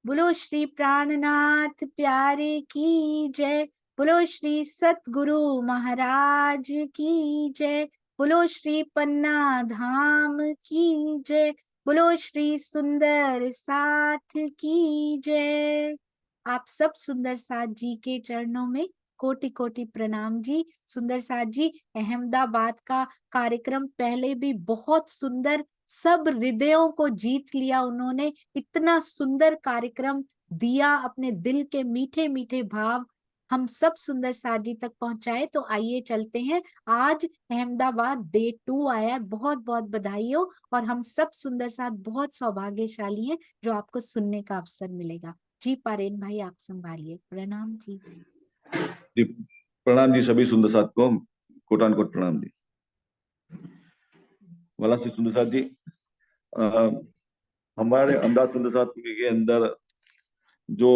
बोलो श्री प्राणनाथ प्यारे की जय। बोलो श्री सतगुरु महाराज की जय। बोलो श्री पन्ना धाम की जय। बोलो श्री सुंदर साथ की जय। आप सब सुंदर साथ जी के चरणों में कोटि कोटि प्रणाम जी। सुंदर साथ जी, अहमदाबाद का कार्यक्रम पहले भी बहुत सुंदर, सब हृदयों को जीत लिया उन्होंने। इतना सुंदर कार्यक्रम दिया, अपने दिल के मीठे मीठे भाव हम सब सुंदर साथ जी तक पहुंचाए। तो आइए चलते हैं, आज अहमदाबाद डे 2 आया है। बहुत बहुत बधाई हो, और हम सब सुंदर साथ बहुत सौभाग्यशाली हैं जो आपको सुनने का अवसर मिलेगा। जी पारेन भाई, आप संभालिए। प्रणाम जी। जी प्रणाम जी, सभी सुंदर साथ को कोटान कोट प्रणाम जी। वाला से सुंदर साथ जी, अ, हमारे अहमदाबाद सुंदर साथ के अंदर जो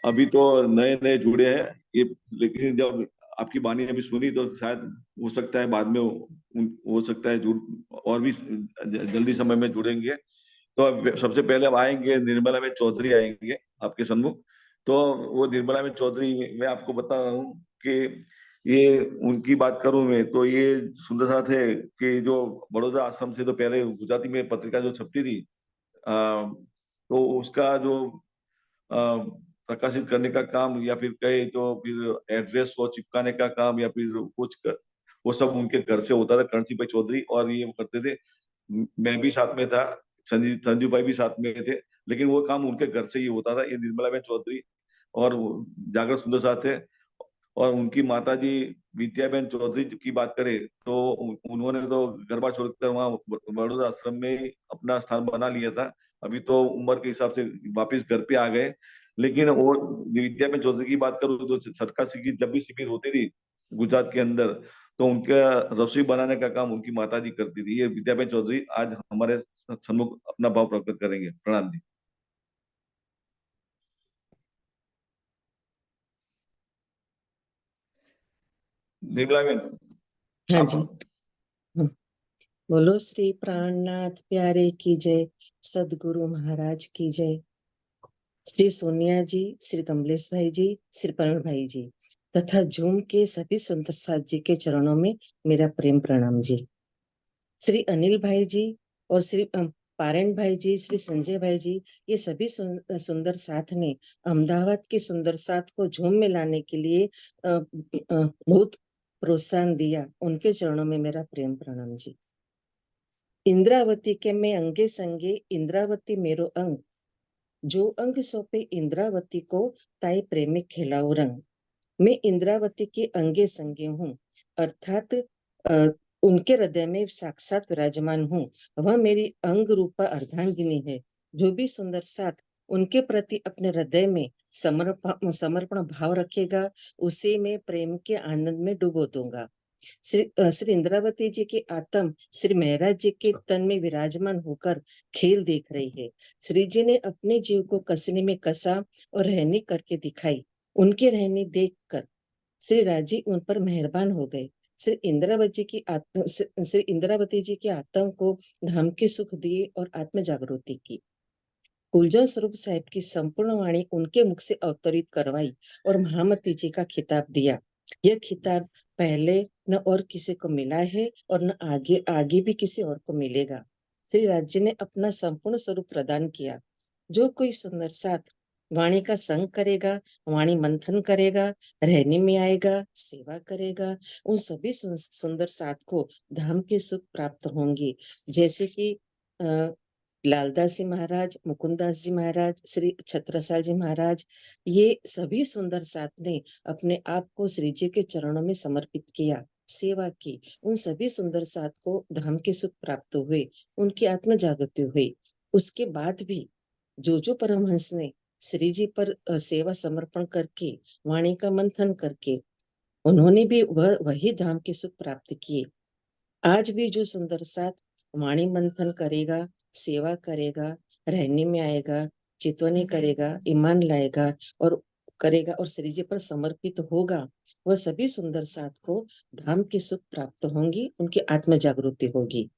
अभी तो नए नए जुड़े हैं ये, लेकिन जब आपकी वाणी अभी सुनी तो शायद हो सकता है बाद में हो सकता है जुड़ और भी जल्दी समय में जुड़ेंगे। तो अब सबसे पहले अब आएंगे निर्मला में चौधरी आएंगे आपके सम्मुख। तो वो निर्मला में चौधरी, मैं आपको बता रहा हूँ कि ये उनकी बात करूं मैं तो ये सुंदर साथ है कि जो बड़ौदा आश्रम से तो पहले गुजराती में पत्रिका जो छपती थी, तो उसका जो प्रकाशित करने का काम, या फिर कहे तो फिर एड्रेस को चिपकाने का काम, या फिर वो सब उनके घर से होता था, करणसिंह भाई चौधरी, और ये वो करते थे। मैं भी साथ में था, संजीव भाई भी साथ में थे, लेकिन वो काम उनके घर से ही होता था। ये निर्मला बहन चौधरी और जागरण सुंदर साथ है। और उनकी माता जी विद्याबेन चौधरी की बात करें तो उन्होंने तो घर बार छोड़कर वहाँ बड़ौदा आश्रम में ही अपना स्थान बना लिया था। अभी तो उम्र के हिसाब से वापस घर पे आ गए। लेकिन वो विद्याबेन चौधरी की बात करूँ तो सरकार की जब भी शिविर होती थी गुजरात के अंदर, तो उनका रसोई बनाने का काम उनकी माता जी करती थी। ये विद्याबेन चौधरी आज हमारे सम्मुख अपना भाव प्रकट करेंगे। प्रणाम जी। निर्मला बहन, हाँ आप जी। बोलो श्री प्राणनाथ प्यारे की जय, सदगुरु महाराज की जय। श्री सोनिया जी, श्री कमलेश भाई जी, श्री परण भाई जी तथा जूम के सभी सुंदर साथ जी के चरणों में मेरा प्रेम प्रणाम जी। श्री अनिल भाई जी और श्री पारण भाई जी, श्री संजय भाई जी, ये सभी सुंदर साथ ने अहमदाबाद के सुंदर साथ को झूम में लाने के लिए बहुत प्रोत्साहन दिया। उनके चरणों में मेरा प्रेम प्रणाम जी। इंद्रावती के मैं अंगे संगे, इंद्रावती मेरो अंग, जो अंग सौंपे इंद्रावती को, ताई प्रेमिक खिलाओ रंग। मैं इंद्रावती के अंगे संगे हूँ, अर्थात उनके हृदय में साक्षात विराजमान हूँ। वह मेरी अंग रूपा अर्धांगिनी है। जो भी सुंदर साथ उनके प्रति अपने हृदय में समर्पण भाव रखेगा, उसे मैं प्रेम के आनंद में डुबो दूंगा। श्री इंद्रावती जी की आत्म श्री महाराज जी के तन में विराजमान होकर खेल देख रही है। श्री जी ने अपने जीव को कसने में कसा और रहनी करके दिखाई। उनके रहने देखकर श्री राजी उन पर मेहरबान हो गए। श्री इंद्रावती जी की आत्मा को धाम के सुख दिए और आत्म जागृति की। कुलजन स्वरूप साहिब की संपूर्ण वाणी उनके मुख से अवतरित करवाई और महामती जी का खिताब दिया। यह खिताब पहले न और किसी को मिला है और न आगे आगे भी किसी और को मिलेगा। श्री राज्य ने अपना संपूर्ण स्वरूप प्रदान किया। जो कोई सुंदर साथ वाणी का संग करेगा, वाणी मंथन करेगा, रहने में आएगा, सेवा करेगा, उन सभी सुंदर साथ को धाम के सुख प्राप्त होंगे। जैसे कि लालदास जी महाराज, मुकुंदास जी महाराज, श्री छत्रसाल जी महाराज, ये सभी सुंदर साथ ने अपने आप को श्री जी के चरणों में समर्पित किया, सेवा की। उन सभी सुंदर साथ को धाम के सुख प्राप्त हुए, उनकी आत्म जागृति हुई। उसके बाद भी जो परमहंस ने श्री जी पर सेवा समर्पण करके, वाणी का मंथन करके, उन्होंने भी वही धाम के सुख प्राप्त किए। आज भी जो सुंदर साथ वाणी मंथन करेगा, सेवा करेगा, रहने में आएगा, चितवनी करेगा, ईमान लाएगा और श्री जी पर समर्पित होगा, वह सभी सुंदर साथ को धाम की सुख प्राप्त होंगी, उनकी आत्म जागृति होगी।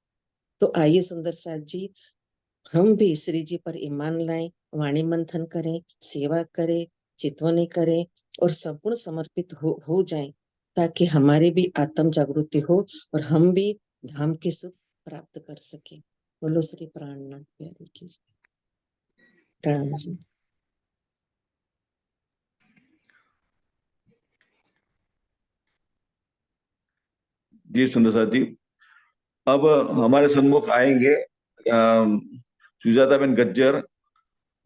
तो आइए सुंदर साथ जी, हम भी श्री जी पर ईमान लाएं, वाणी मंथन करें, सेवा करें, चितवनी करें और संपूर्ण समर्पित हो जाएं, ताकि हमारी भी आत्म जागृति हो और हम भी धाम के सुख प्राप्त कर सके। बोलो श्री प्राणनाथ प्यारे की जय। प्रणाम जी। जी सुंदर साथ जी, अब हमारे सन्मुख आएंगे सुजाता बेन गज्जर।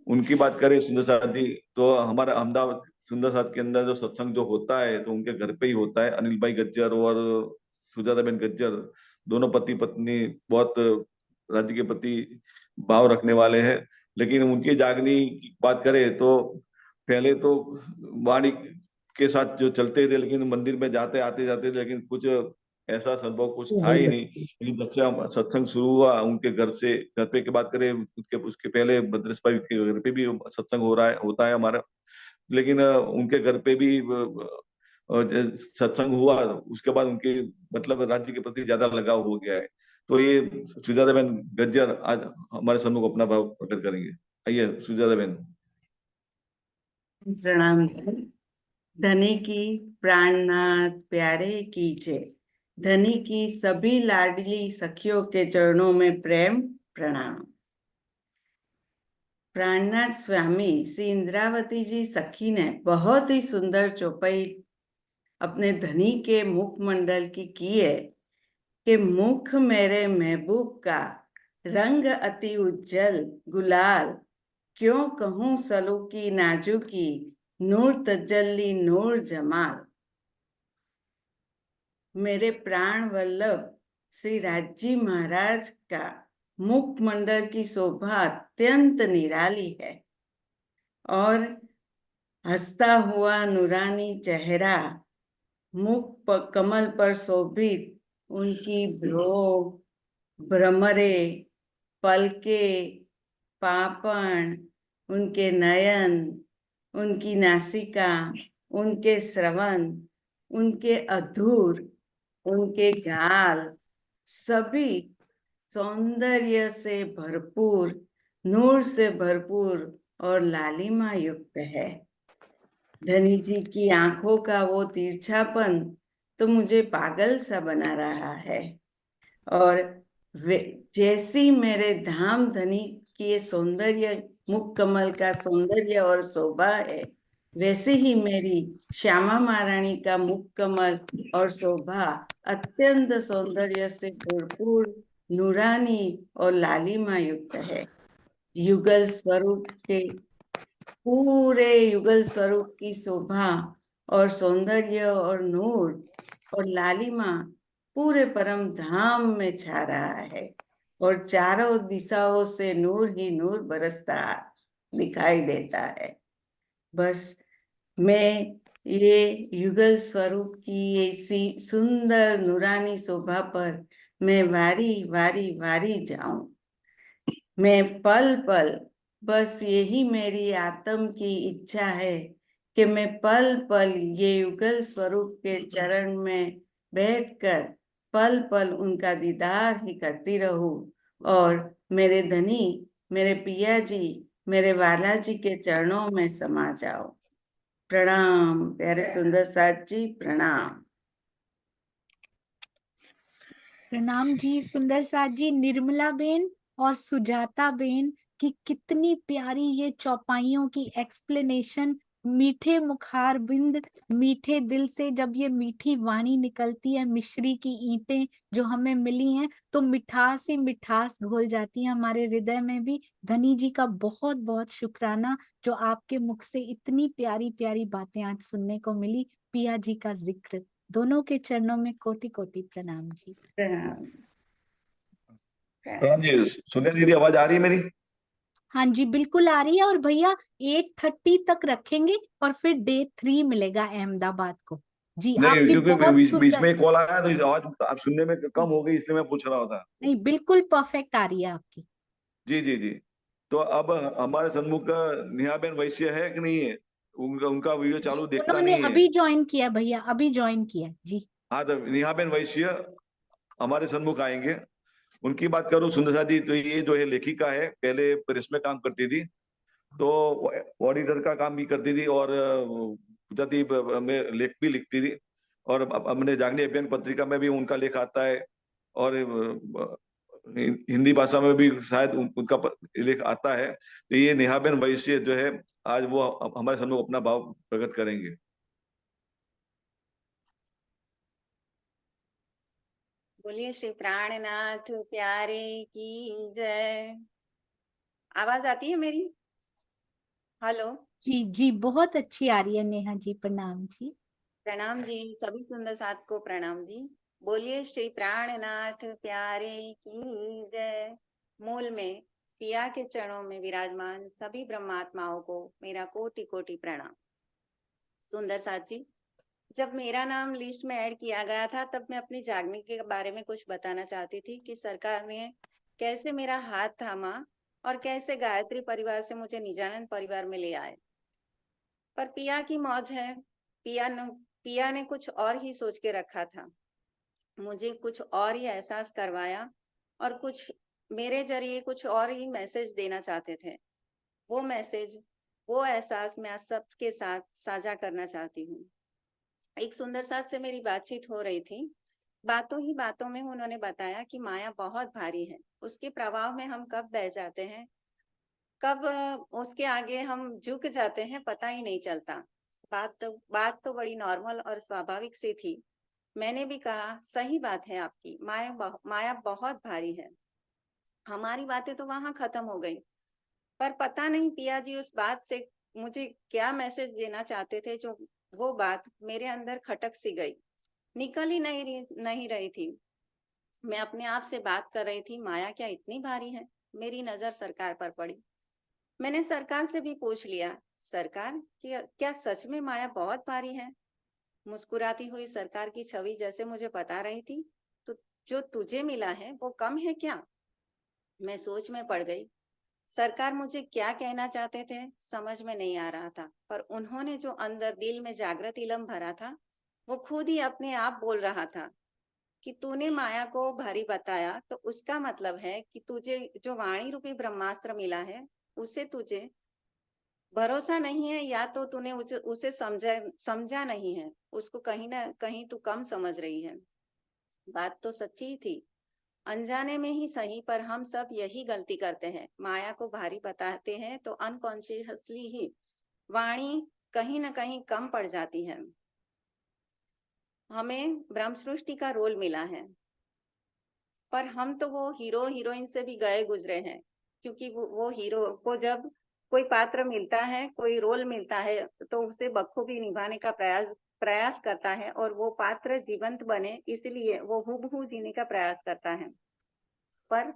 उनकी बात करें सुंदर साथ जी, तो हमारा अहमदाबाद सुंदर साथ के अंदर जो सत्संग जो होता है तो उनके घर पे ही होता है। अनिल भाई गज्जर और सुजाता बेन गज्जर दोनों पति पत्नी बहुत राज्य के प्रति भाव रखने वाले हैं। लेकिन उनकी जागनी की बात करें तो पहले तो वाणी के साथ जो चलते थे, लेकिन मंदिर में जाते आते जाते थे, लेकिन कुछ ऐसा संभव कुछ था ही नहीं। लेकिन जब से हम सत्संग शुरू हुआ उनके घर से, घर पे की बात करें उसके उसके पहले भद्रेश भाई के घर पे भी सत्संग हो रहा है, होता है हमारा। लेकिन उनके घर पे भी सत्संग हुआ, उसके बाद उनके मतलब राज्य के प्रति ज्यादा लगाव हो गया है। तो ये सुजाता बहन गज्जर आज हमारे सम्मुख अपना भाव प्रकट करेंगे। आइए सुजाता बहन। प्रणाम। धनी की प्राणनाथ प्यारे की जय। धनी की सभी लाडली सखियों के चरणों में प्रेम प्रणाम। प्राणनाथ स्वामी श्री इंद्रावती जी सखी ने बहुत ही सुंदर चौपाई अपने धनी के मुखमंडल की है कि मुख मेरे महबूब का रंग अति उज्जवल गुलाल, क्यों कहूं सलूकी नाजुकी नूर तजल्ली नूर जमाल। मेरे प्राण वल्लभ श्री राजजी महाराज का मुखमंडल की शोभा अत्यंत निराली है और हंसता हुआ नूरानी चेहरा, मुख कमल पर शोभित उनकी भ्रो, भ्रमरे, पलके, पापण, उनके नयन, उनकी नासिका, उनके श्रवण, उनके अधूर, उनके गाल, सभी सौंदर्य से भरपूर, नूर से भरपूर और लालिमा युक्त है। धनी जी की आंखों का वो तिरछापन तो मुझे पागल सा बना रहा है। और जैसी मेरे धाम धनी की ये सौंदर्य, मुख कमल का सौंदर्य और शोभा है, वैसे ही मेरी श्यामा महारानी का मुख कमल और शोभा अत्यंत सौंदर्य से भरपूर, नूरानी और लालिमा युक्त है। युगल स्वरूप के पूरे युगल स्वरूप की शोभा और सौंदर्य और नूर और लालिमा पूरे परम धाम में छा रहा है और चारों दिशाओं से नूर ही नूर बरसता दिखाई देता है। बस मैं ये युगल स्वरूप की ऐसी सुंदर नूरानी शोभा पर मैं वारी वारी वारी जाऊं। मैं पल पल, बस यही मेरी आत्म की इच्छा है कि मैं पल पल ये युगल स्वरूप के चरण में बैठकर पल पल उनका दीदार ही करती रहूं और मेरे धनी, मेरे पिया जी, मेरे वाला जी के चरणों में समा जाओ। प्रणाम प्यारे सुंदर साथ जी, प्रणाम। प्रणाम जी सुंदर साथ जी, निर्मला बेन और सुजाता बेन की कितनी प्यारी ये चौपाइयों की एक्सप्लेनेशन। मीठे मुखार बिंद, मीठे दिल से जब ये मीठी वाणी निकलती है, मिश्री की ईंटें जो हमें मिली हैं, तो मिठास ही मिठास घोल जाती है हमारे हृदय में भी। धनी जी का बहुत बहुत शुक्राना जो आपके मुख से इतनी प्यारी प्यारी बातें आज सुनने को मिली। पिया जी का जिक्र, दोनों के चरणों में कोटि कोटि प्रणाम जी। प्रणाम। प्रणाम जी। सुनिए दीदी, आवाज आ रही है मेरी? हाँ जी बिल्कुल आ रही है। और भैया 8:30 तक रखेंगे और फिर डे 3 मिलेगा अहमदाबाद को। जी नहीं, आपकी क्योंकि बहुत बीच सुंदर, में कॉल आया तो आवाज आप सुनने में कम हो गई, इसलिए मैं पूछ रहा था। नहीं बिल्कुल परफेक्ट आ रही है आपकी। जी जी जी। तो अब हमारे सन्मुख नेहाबेन वैश्य है कि नहीं है? उनका उनका वीडियो चालू देखता उन्होंने नहीं है। अभी ज्वाइन किया भैया, अभी ज्वाइन किया जी। हाँ, तो नेहाबेन वैश्य हमारे सन्मुख आएंगे। उनकी बात करूं सुंदरसा जी, तो ये जो है लेखिका है, पहले प्रेस में काम करती थी, तो ऑडिटर का काम भी करती थी और गुजराती में लेख भी लिखती थी। और अपने जागनी अभियान पत्रिका में भी उनका लेख आता है, और हिंदी भाषा में भी शायद उनका लेख आता है। तो ये नेहाबेन वैश्य जो है, आज वो हमारे सम्मुख अपना भाव प्रकट करेंगे। बोलिए श्री प्राणनाथ प्यारे की जय। आवाज आती है मेरी? हेलो। जी जी, बहुत अच्छी आ रही है नेहा जी, प्रणाम जी। प्रणाम जी, सभी सुंदर साथ को प्रणाम जी। बोलिए श्री प्राणनाथ प्यारे की जय। मूल में पिया के चरणों में विराजमान सभी ब्रह्मात्माओं को मेरा कोटि कोटि प्रणाम। सुंदर साथ जी, जब मेरा नाम लिस्ट में ऐड किया गया था तब मैं अपनी जागने के बारे में कुछ बताना चाहती थी कि सरकार ने कैसे मेरा हाथ थामा और कैसे गायत्री परिवार से मुझे निजानंद परिवार में ले आए। पर पिया की मौज है, पिया ने कुछ और ही सोच के रखा था, मुझे कुछ और ही एहसास करवाया और कुछ मेरे जरिए कुछ और ही मैसेज देना चाहते थे। वो मैसेज, वो एहसास मैं आज सबके साथ साझा करना चाहती हूँ। एक सुंदर साथ से मेरी बातचीत हो रही थी, बातों ही बातों में उन्होंने बताया कि माया बहुत भारी है, उसके प्रभाव में हम कब बह जाते हैं, कब उसके आगे हम झुक जाते हैं, पता ही नहीं चलता। बात तो बड़ी नॉर्मल और स्वाभाविक सी थी। मैंने भी कहा सही बात है आपकी, माया बहुत भारी है। हमारी बातें तो वहां खत्म हो गई, पर पता नहीं पिया जी उस बात से मुझे क्या मैसेज देना चाहते थे, जो वो बात मेरे अंदर खटक सी गई, निकल ही नहीं रही थी। मैं अपने आप से बात कर रही थी, माया क्या इतनी भारी है? मेरी नजर सरकार पर पड़ी। मैंने सरकार से भी पूछ लिया, सरकार क्या सच में माया बहुत भारी है? मुस्कुराती हुई सरकार की छवि जैसे मुझे बता रही थी, तो जो तुझे मिला है वो कम है क्या? मैं सोच में पड़ गई। सरकार मुझे क्या कहना चाहते थे समझ में नहीं आ रहा था, पर उन्होंने जो अंदर दिल में जागृत इलम भरा था वो खुद ही अपने आप बोल रहा था कि तूने माया को भारी बताया तो उसका मतलब है कि तुझे जो वाणी रूपी ब्रह्मास्त्र मिला है उसे तुझे भरोसा नहीं है, या तो तूने उसे समझा नहीं है, उसको कहीं ना कहीं तू कम समझ रही है। बात तो सच्ची थी, अनजाने में ही सही, पर हम सब यही गलती करते हैं। माया को भारी बताते हैं तो अनकॉन्शियसली ही वाणी कहीं ना कहीं कम पड़ जाती है। हमें ब्रह्म सृष्टि का रोल मिला है, पर हम तो वो हीरो हीरोइन से भी गए गुजरे हैं, क्योंकि वो हीरो को जब कोई पात्र मिलता है, कोई रोल मिलता है, तो उसे बखूबी निभाने का प्रयास करता है और वो पात्र जीवंत बने, इसलिए वो हूबहू जीने का प्रयास करता है। पर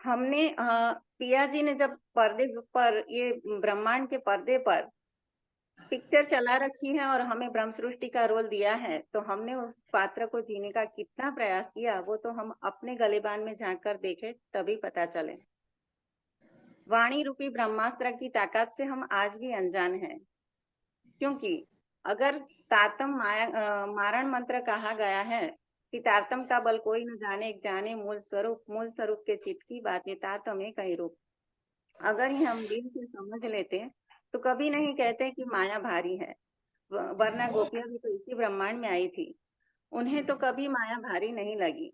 हमने पिया जी ने जब पर्दे पर, ये ब्रह्मांड के पर्दे पर पिक्चर चला रखी है और हमें ब्रह्म सृष्टि का रोल दिया है, तो हमने उस पात्र को जीने का कितना प्रयास किया वो तो हम अपने गलेबान में झांक कर देखे तभी पता चले। वाणी रूपी ब्रह्मास्त्र की ताकत से हम आज भी अनजान हैं, क्योंकि अगर तारतम मारण मंत्र कहा गया है कि तारतम का बल कोई न जाने, एक जाने मूल स्वरूप के चित्त की बात, ये तारतम है कई रूप। अगर ये हम दिल से समझ लेते तो कभी नहीं कहते कि माया भारी है, वरना गोपियां भी तो इसी ब्रह्मांड में आई थी, उन्हें तो कभी माया भारी नहीं लगी।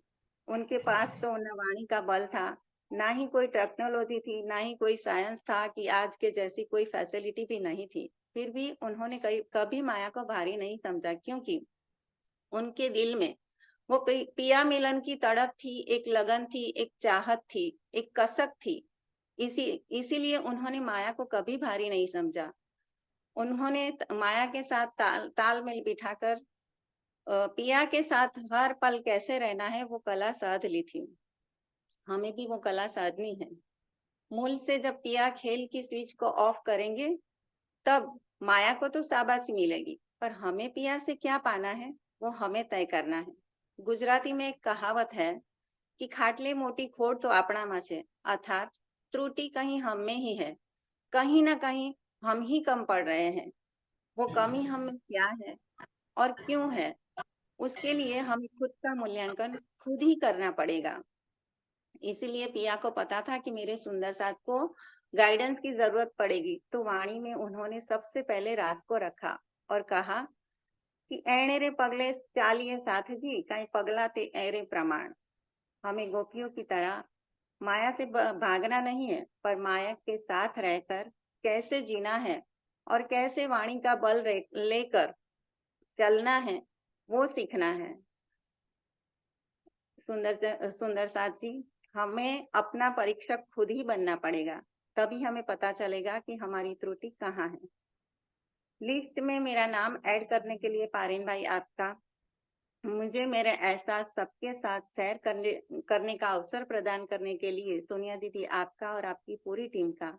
उनके पास तो न वाणी का बल था, ना ही कोई टेक्नोलॉजी थी, ना ही कोई साइंस था, कि आज के जैसी कोई फैसिलिटी भी नहीं थी। फिर भी उन्होंने कभी माया को भारी नहीं समझा, क्योंकि उनके दिल में वो पिया मिलन की तड़प थी, एक लगन थी, एक चाहत थी, एक कसक थी। इसीलिए उन्होंने माया को कभी भारी नहीं समझा। उन्होंने माया के साथ तालमेल बिठाकर पिया के साथ हर पल कैसे रहना है वो कला साध ली थी। हमें भी वो कला साधनी है। मूल से जब पिया खेल की स्विच को ऑफ करेंगे तब माया को तो शाबाशी मिलेगी, पर हमें पिया से क्या पाना है वो हमें तय करना है। गुजराती में एक कहावत है कि खाटले मोटी खोट तो आपणाમાં છે, अर्थात त्रुटि कहीं हम में ही है, कहीं ना कहीं हम ही कम पड़ रहे हैं। वो कमी हमें क्या है और क्यों है, उसके लिए हमें खुद का मूल्यांकन खुद ही करना पड़ेगा। इसीलिए पिया को पता था कि मेरे सुंदर साथ को गाइडेंस की जरूरत पड़ेगी, तो वाणी में उन्होंने सबसे पहले रास को रखा और कहा कि एणे रे पगले चालिए साथ जी, कहीं पगला ते एरे प्रमाण। हमें गोपियों की तरह माया से भागना नहीं है, पर माया के साथ रहकर कैसे जीना है और कैसे वाणी का बल लेकर चलना है, वो सीखना है। सुंदर साथ जी, हमें अपना परीक्षक खुद ही बनना पड़ेगा, तभी हमें पता चलेगा कि हमारी त्रुटि कहाँ है। लिस्ट में मेरा नाम ऐड करने के लिए पारेन भाई आपका, मुझे मेरे एहसास सबके साथ शेयर करने का अवसर प्रदान करने के लिए सोनिया दीदी आपका और आपकी पूरी टीम का,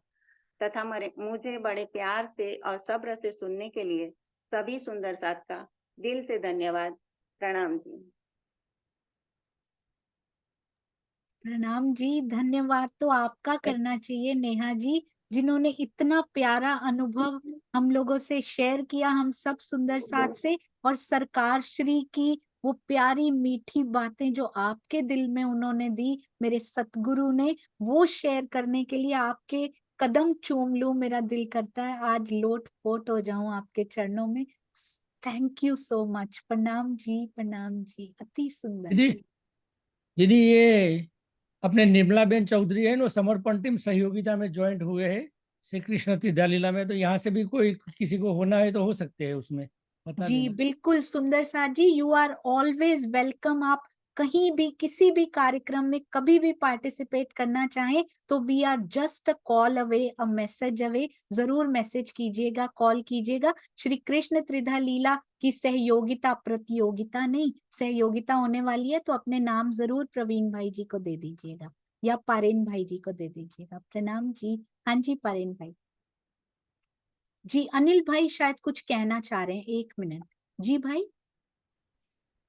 तथा मुझे बड़े प्यार से और सब्र से सुनने के लिए सभी सुंदर साथ का दिल से धन्यवाद। प्रणाम जी। प्रणाम जी। धन्यवाद तो आपका करना चाहिए नेहा जी, जिन्होंने इतना प्यारा अनुभव हम लोगों से शेयर किया, हम सब सुंदर साथ से, और सरकार श्री की वो प्यारी मीठी बातें जो आपके दिल में उन्होंने दी, मेरे सतगुरु ने, वो शेयर करने के लिए आपके कदम चूम लूं, मेरा दिल करता है आज लोट पोट हो जाऊं आपके चरणों में। Thank you so much. प्रणाम जी, प्रणाम जी, अति सुंदर। दीदी दीदी ये अपने निर्मला बेन चौधरी है ना, समर्पण टीम सहयोगिता में ज्वाइंट हुए हैं श्री कृष्ण तीर्थ लीला में, तो यहाँ से भी कोई किसी को होना है तो हो सकते हैं, उसमें बता जी देना। बिल्कुल सुंदर साथ जी, यू आर ऑलवेज वेलकम। आप कहीं भी किसी भी कार्यक्रम में कभी भी पार्टिसिपेट करना चाहें तो we are just a call away, a message away. जरूर मैसेज कीजिएगा, कॉल कीजिएगा। श्री कृष्ण त्रिधा लीला की सहयोगिता, प्रतियोगिता नहीं, सहयोगिता होने वाली है, तो अपने नाम जरूर प्रवीण भाई जी को दे दीजिएगा या पारेन भाई जी को दे दीजिएगा। प्रणाम जी। हाँ जी पारेन भाई जी। अनिल भाई शायद कुछ कहना चाह रहे हैं, 1 मिनट। जी भाई।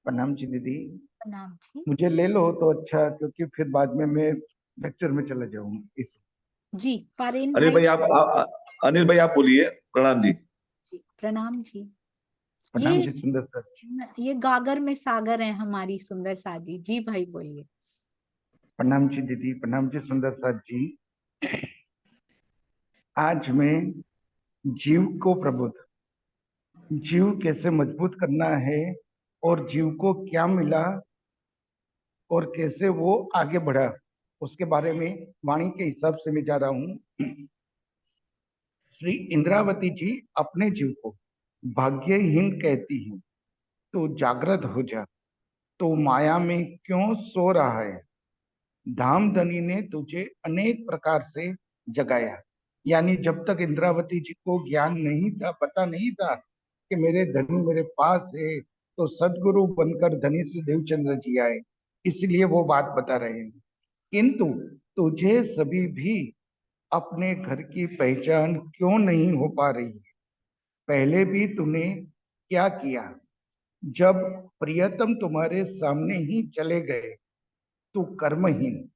प्रणाम जी दीदी। प्रणाम जी। मुझे ले लो तो अच्छा, क्योंकि फिर बाद में मैं लेक्चर में चला जाऊंगा इस। जी पारेन अनिल भाई। भाई अनिल भाई आप बोलिए। प्रणाम जी। जी प्रणाम जी। प्रणाम जी सुंदर सर। ये गागर में सागर है हमारी सुंदर साजी। जी भाई बोलिए। प्रणाम जी दीदी, प्रणाम जी सुंदर सर जी। आज मैं जीव को प्रबुद्ध, जीव कैसे मजबूत करना है और जीव को क्या मिला और कैसे वो आगे बढ़ा, उसके बारे में वाणी के हिसाब से मैं जा रहा हूँ। श्री इंद्रावती जी अपने जीव को भाग्यहीन कहती हैं, तो जागृत हो जा, तो माया में क्यों सो रहा है। धामधनी ने तुझे अनेक प्रकार से जगाया, यानी जब तक इंद्रावती जी को ज्ञान नहीं था, पता नहीं था कि मेरे धनी मेरे पास है, तो सदगुरु बनकर धनी से देवचंद्र जी आए, इसलिए वो बात बता रहे हैं। किंतु तुझे सभी भी अपने घर की पहचान क्यों नहीं हो पा रही है। पहले भी तूने क्या किया, जब प्रियतम तुम्हारे सामने ही चले गए, तू कर्महीन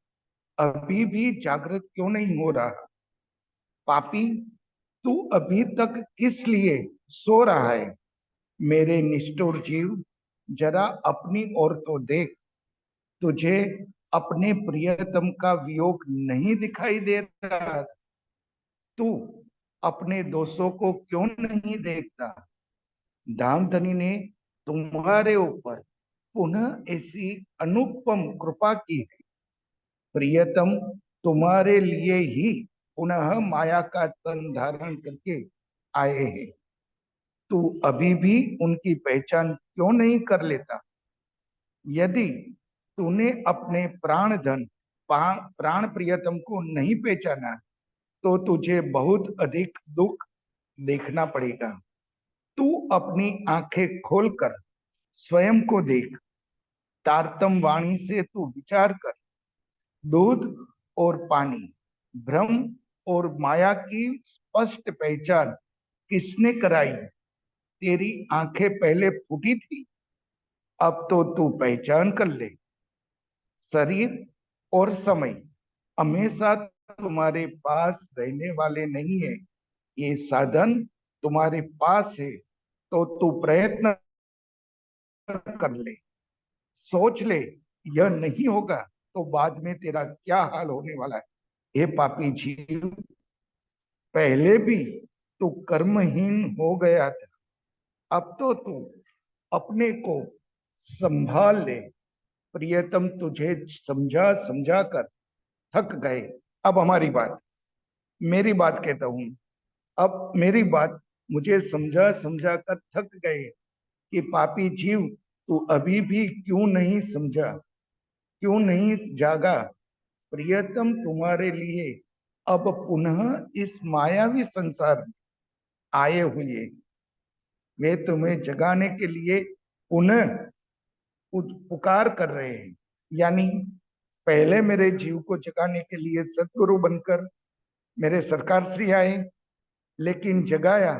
अभी भी जागृत क्यों नहीं हो रहा। पापी, तू अभी तक किस लिए सो रहा है। मेरे निष्ठुर जीव, जरा अपनी ओर तो देख, तुझे अपने प्रियतम का वियोग नहीं दिखाई दे रहा। तू अपने दोषों को क्यों नहीं देखता। धामधनी ने तुम्हारे ऊपर पुनः ऐसी अनुपम कृपा की है। प्रियतम तुम्हारे लिए ही पुनः माया का तन धारण करके आए हैं। तू अभी भी उनकी पहचान क्यों नहीं कर लेता। यदि तूने अपने प्राण धन प्राण प्रियतम को नहीं पहचाना, तो तुझे बहुत अधिक दुख देखना पड़ेगा। तू अपनी आंखें खोलकर स्वयं को देख। तारतम वाणी से तू विचार कर। दूध और पानी, भ्रम और माया की स्पष्ट पहचान किसने कराई। तेरी आंखें पहले फूटी थी, अब तो तू पहचान कर ले। शरीर और समय हमेशा तुम्हारे पास रहने वाले नहीं है। ये साधन तुम्हारे पास है, तो तू प्रयत्न कर ले। सोच ले, यह नहीं होगा तो बाद में तेरा क्या हाल होने वाला है। हे पापी जीव, पहले भी तू कर्महीन हो गया था, अब तो तू अपने को संभाल ले। प्रियतम तुझे समझा समझा कर थक गए। अब हमारी बात, मेरी बात कहता हूं, अब मेरी बात, मुझे समझा समझा कर थक गए कि पापी जीव तू अभी भी क्यों नहीं समझा, क्यों नहीं जागा। प्रियतम तुम्हारे लिए अब पुनः इस मायावी संसार में आए हुए, वे तुम्हें जगाने के लिए पुनः पुकार कर रहे हैं। यानी पहले मेरे जीव को जगाने के लिए सदगुरु बनकर मेरे सरकार श्री आए, लेकिन जगाया,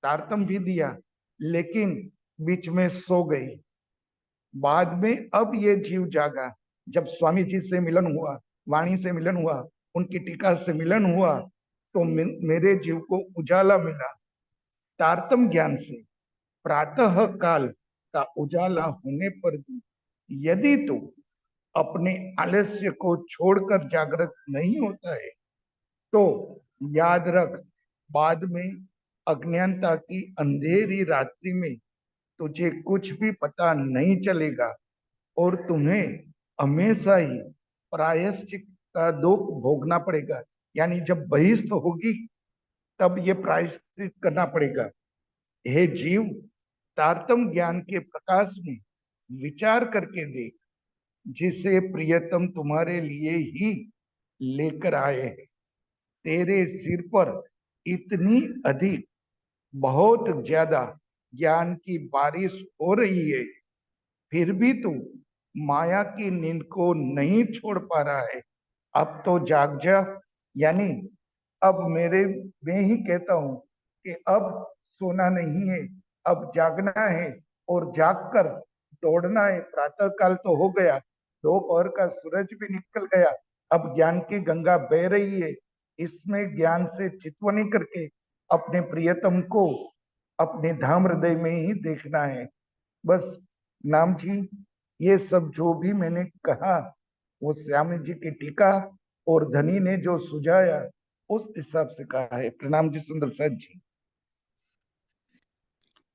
तारतम भी दिया, लेकिन बीच में सो गई। बाद में अब ये जीव जागा, जब स्वामी जी से मिलन हुआ, वाणी से मिलन हुआ, उनकी टीका से मिलन हुआ, तो मेरे जीव को उजाला मिला। तारतम ज्ञान से प्रातः काल का उजाला होने पर भी यदि तू अपने आलस्य को छोड़कर जागृत नहीं होता है, तो याद रख, बाद में अज्ञानता की अंधेरी रात्रि में तुझे कुछ भी पता नहीं चलेगा और तुम्हें हमेशा ही प्रायश्चित का दुख भोगना पड़ेगा। यानी जब बहिष्ठ होगी तब ये प्रायश्चित करना पड़ेगा। हे जीव, तारतम ज्ञान के प्रकाश में विचार करके देख, जिसे प्रियतम तुम्हारे लिए ही लेकर आए हैं। तेरे सिर पर इतनी अधिक, बहुत ज्यादा ज्ञान की बारिश हो रही है, फिर भी तू माया की नींद को नहीं छोड़ पा रहा है। अब तो जाग जा। यानी अब मैं ही कहता हूं कि अब सोना नहीं है, अब जागना है और जागकर दौड़ना है। प्रातः काल तो हो गया, दोपहर का सूरज भी निकल गया, अब ज्ञान की गंगा बह रही है। इसमें ज्ञान से चितवनी करके अपने प्रियतम को अपने धाम हृदय में ही देखना है। बस नाम जी, ये सब जो भी मैंने कहा वो श्याम जी की टीका और धनी ने जो सुझाया उस हिसाब से कहा है। प्रणाम जी सुंदर साथ जी।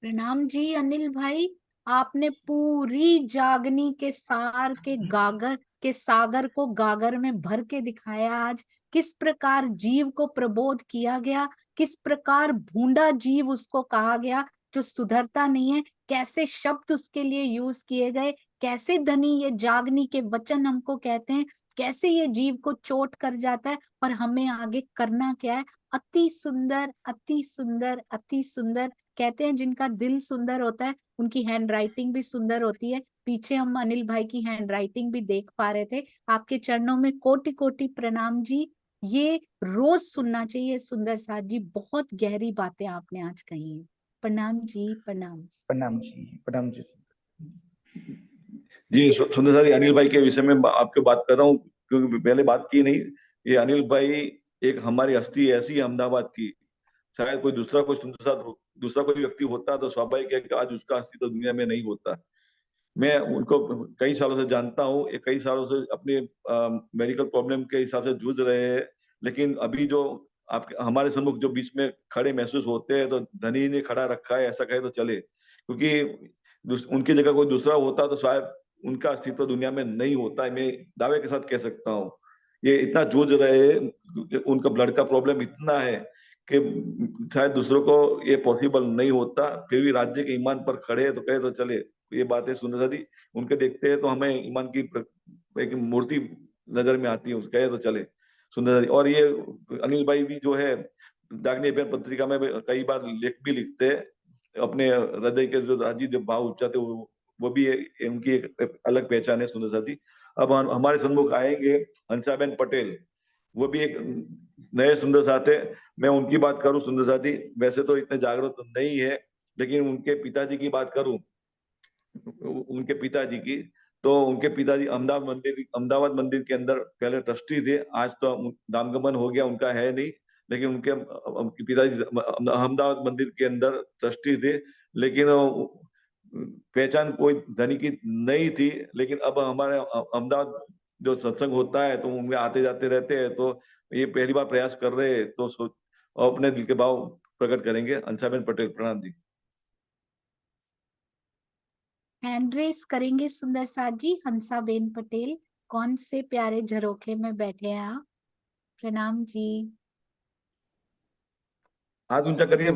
प्रणाम जी अनिल भाई, आपने पूरी जागनी के सार के सागर को गागर में भर के दिखाया। आज किस प्रकार जीव को प्रबोध किया गया, किस प्रकार भूंडा जीव उसको कहा गया जो सुधरता नहीं है, कैसे शब्द उसके लिए यूज किए गए, कैसे धनी ये जागनी के वचन हमको कहते हैं, कैसे ये जीव को चोट कर जाता है और हमें आगे करना क्या है। अति सुंदर, अति सुंदर, अति सुंदर। कहते हैं जिनका दिल सुंदर होता है उनकी हैंड राइटिंग भी सुंदर होती है। पीछे हम अनिल भाई की हैंड राइटिंग भी देख पा रहे थे। आपके चरणों में कोटि कोटि प्रणाम जी। ये रोज सुनना चाहिए सुंदर साथ जी, बहुत गहरी बातें आपने आज कही है। प्रणाम जी, प्रणाम। प्रणाम जी, प्रणाम जी। जी सुंदर साथी, अनिल भाई के विषय में आपके बात कर रहा हूँ क्योंकि पहले बात की नहीं। ये अनिल भाई एक हमारी हस्ती ऐसी है अहमदाबाद की, शायद कोई दूसरा कोई व्यक्ति होता तो स्वाभाविक है कि आज उसका अस्तित्व दुनिया में नहीं होता। मैं उनको कई सालों से जानता हूँ, ये कई सालों से अपने मेडिकल प्रॉब्लम के हिसाब से जूझ रहे हैं, लेकिन अभी जो आप हमारे सम्मुख जो बीच में खड़े महसूस होते हैं तो धनी ने खड़ा रखा है, ऐसा कहे तो चले, क्योंकि उनकी जगह कोई दूसरा होता तो शायद उनका अस्तित्व दुनिया में नहीं होता है। मैं दावे के साथ कह सकता हूँ। ये इतना जूझ रहे हैं, उनका ब्लड का प्रॉब्लम इतना है कि शायद दूसरों को ये पॉसिबल नहीं होता, फिर भी राज्य के ईमान पर खड़े तो कहे तो चले। ये बातें सुंदर साथी उनके देखते हैं तो हमें ईमान की एक मूर्ति नजर में आती है, कहे तो चले सुंदर साथी। और ये अनिल भाई भी जो है जागनी अभियान पत्रिका में कई बार लेख भी लिखते हैं, अपने हृदय के जो राजी जो भाव उच्चाते वो भी उनकी एक अलग पहचान है सुंदर साथी। अब हमारे सन्मुख आएंगे हंसाबेन पटेल, वो भी एक नए सुंदर साथ है। मैं उनकी बात करूं सुंदर साथी, वैसे तो इतने जागरूक नहीं है, लेकिन उनके पिताजी की बात करूं, उनके पिताजी की, तो उनके पिताजी अहमदाबाद मंदिर के अंदर पहले ट्रस्टी थे। आज तो नामगमन हो गया, उनका है नहीं, लेकिन उनके पिताजी अहमदाबाद मंदिर के अंदर ट्रस्टी थे। लेकिन पहचान कोई धनी की नहीं थी, लेकिन अब हमारे अहमदाबाद जो सत्संग होता है तो उनमें आते जाते रहते हैं, तो ये पहली बार प्रयास कर रहे हैं, तो अपने दिल के भाव प्रकट करेंगे। अंशाबेन पटेल, प्रणाम जी। हैंड रेस करेंगे सुंदर साथ जी। हंसाबेन पटेल, कौन से प्यारे झरोखे में बैठे हैं आप? प्रणाम जी। हाथ ऊंचा करिए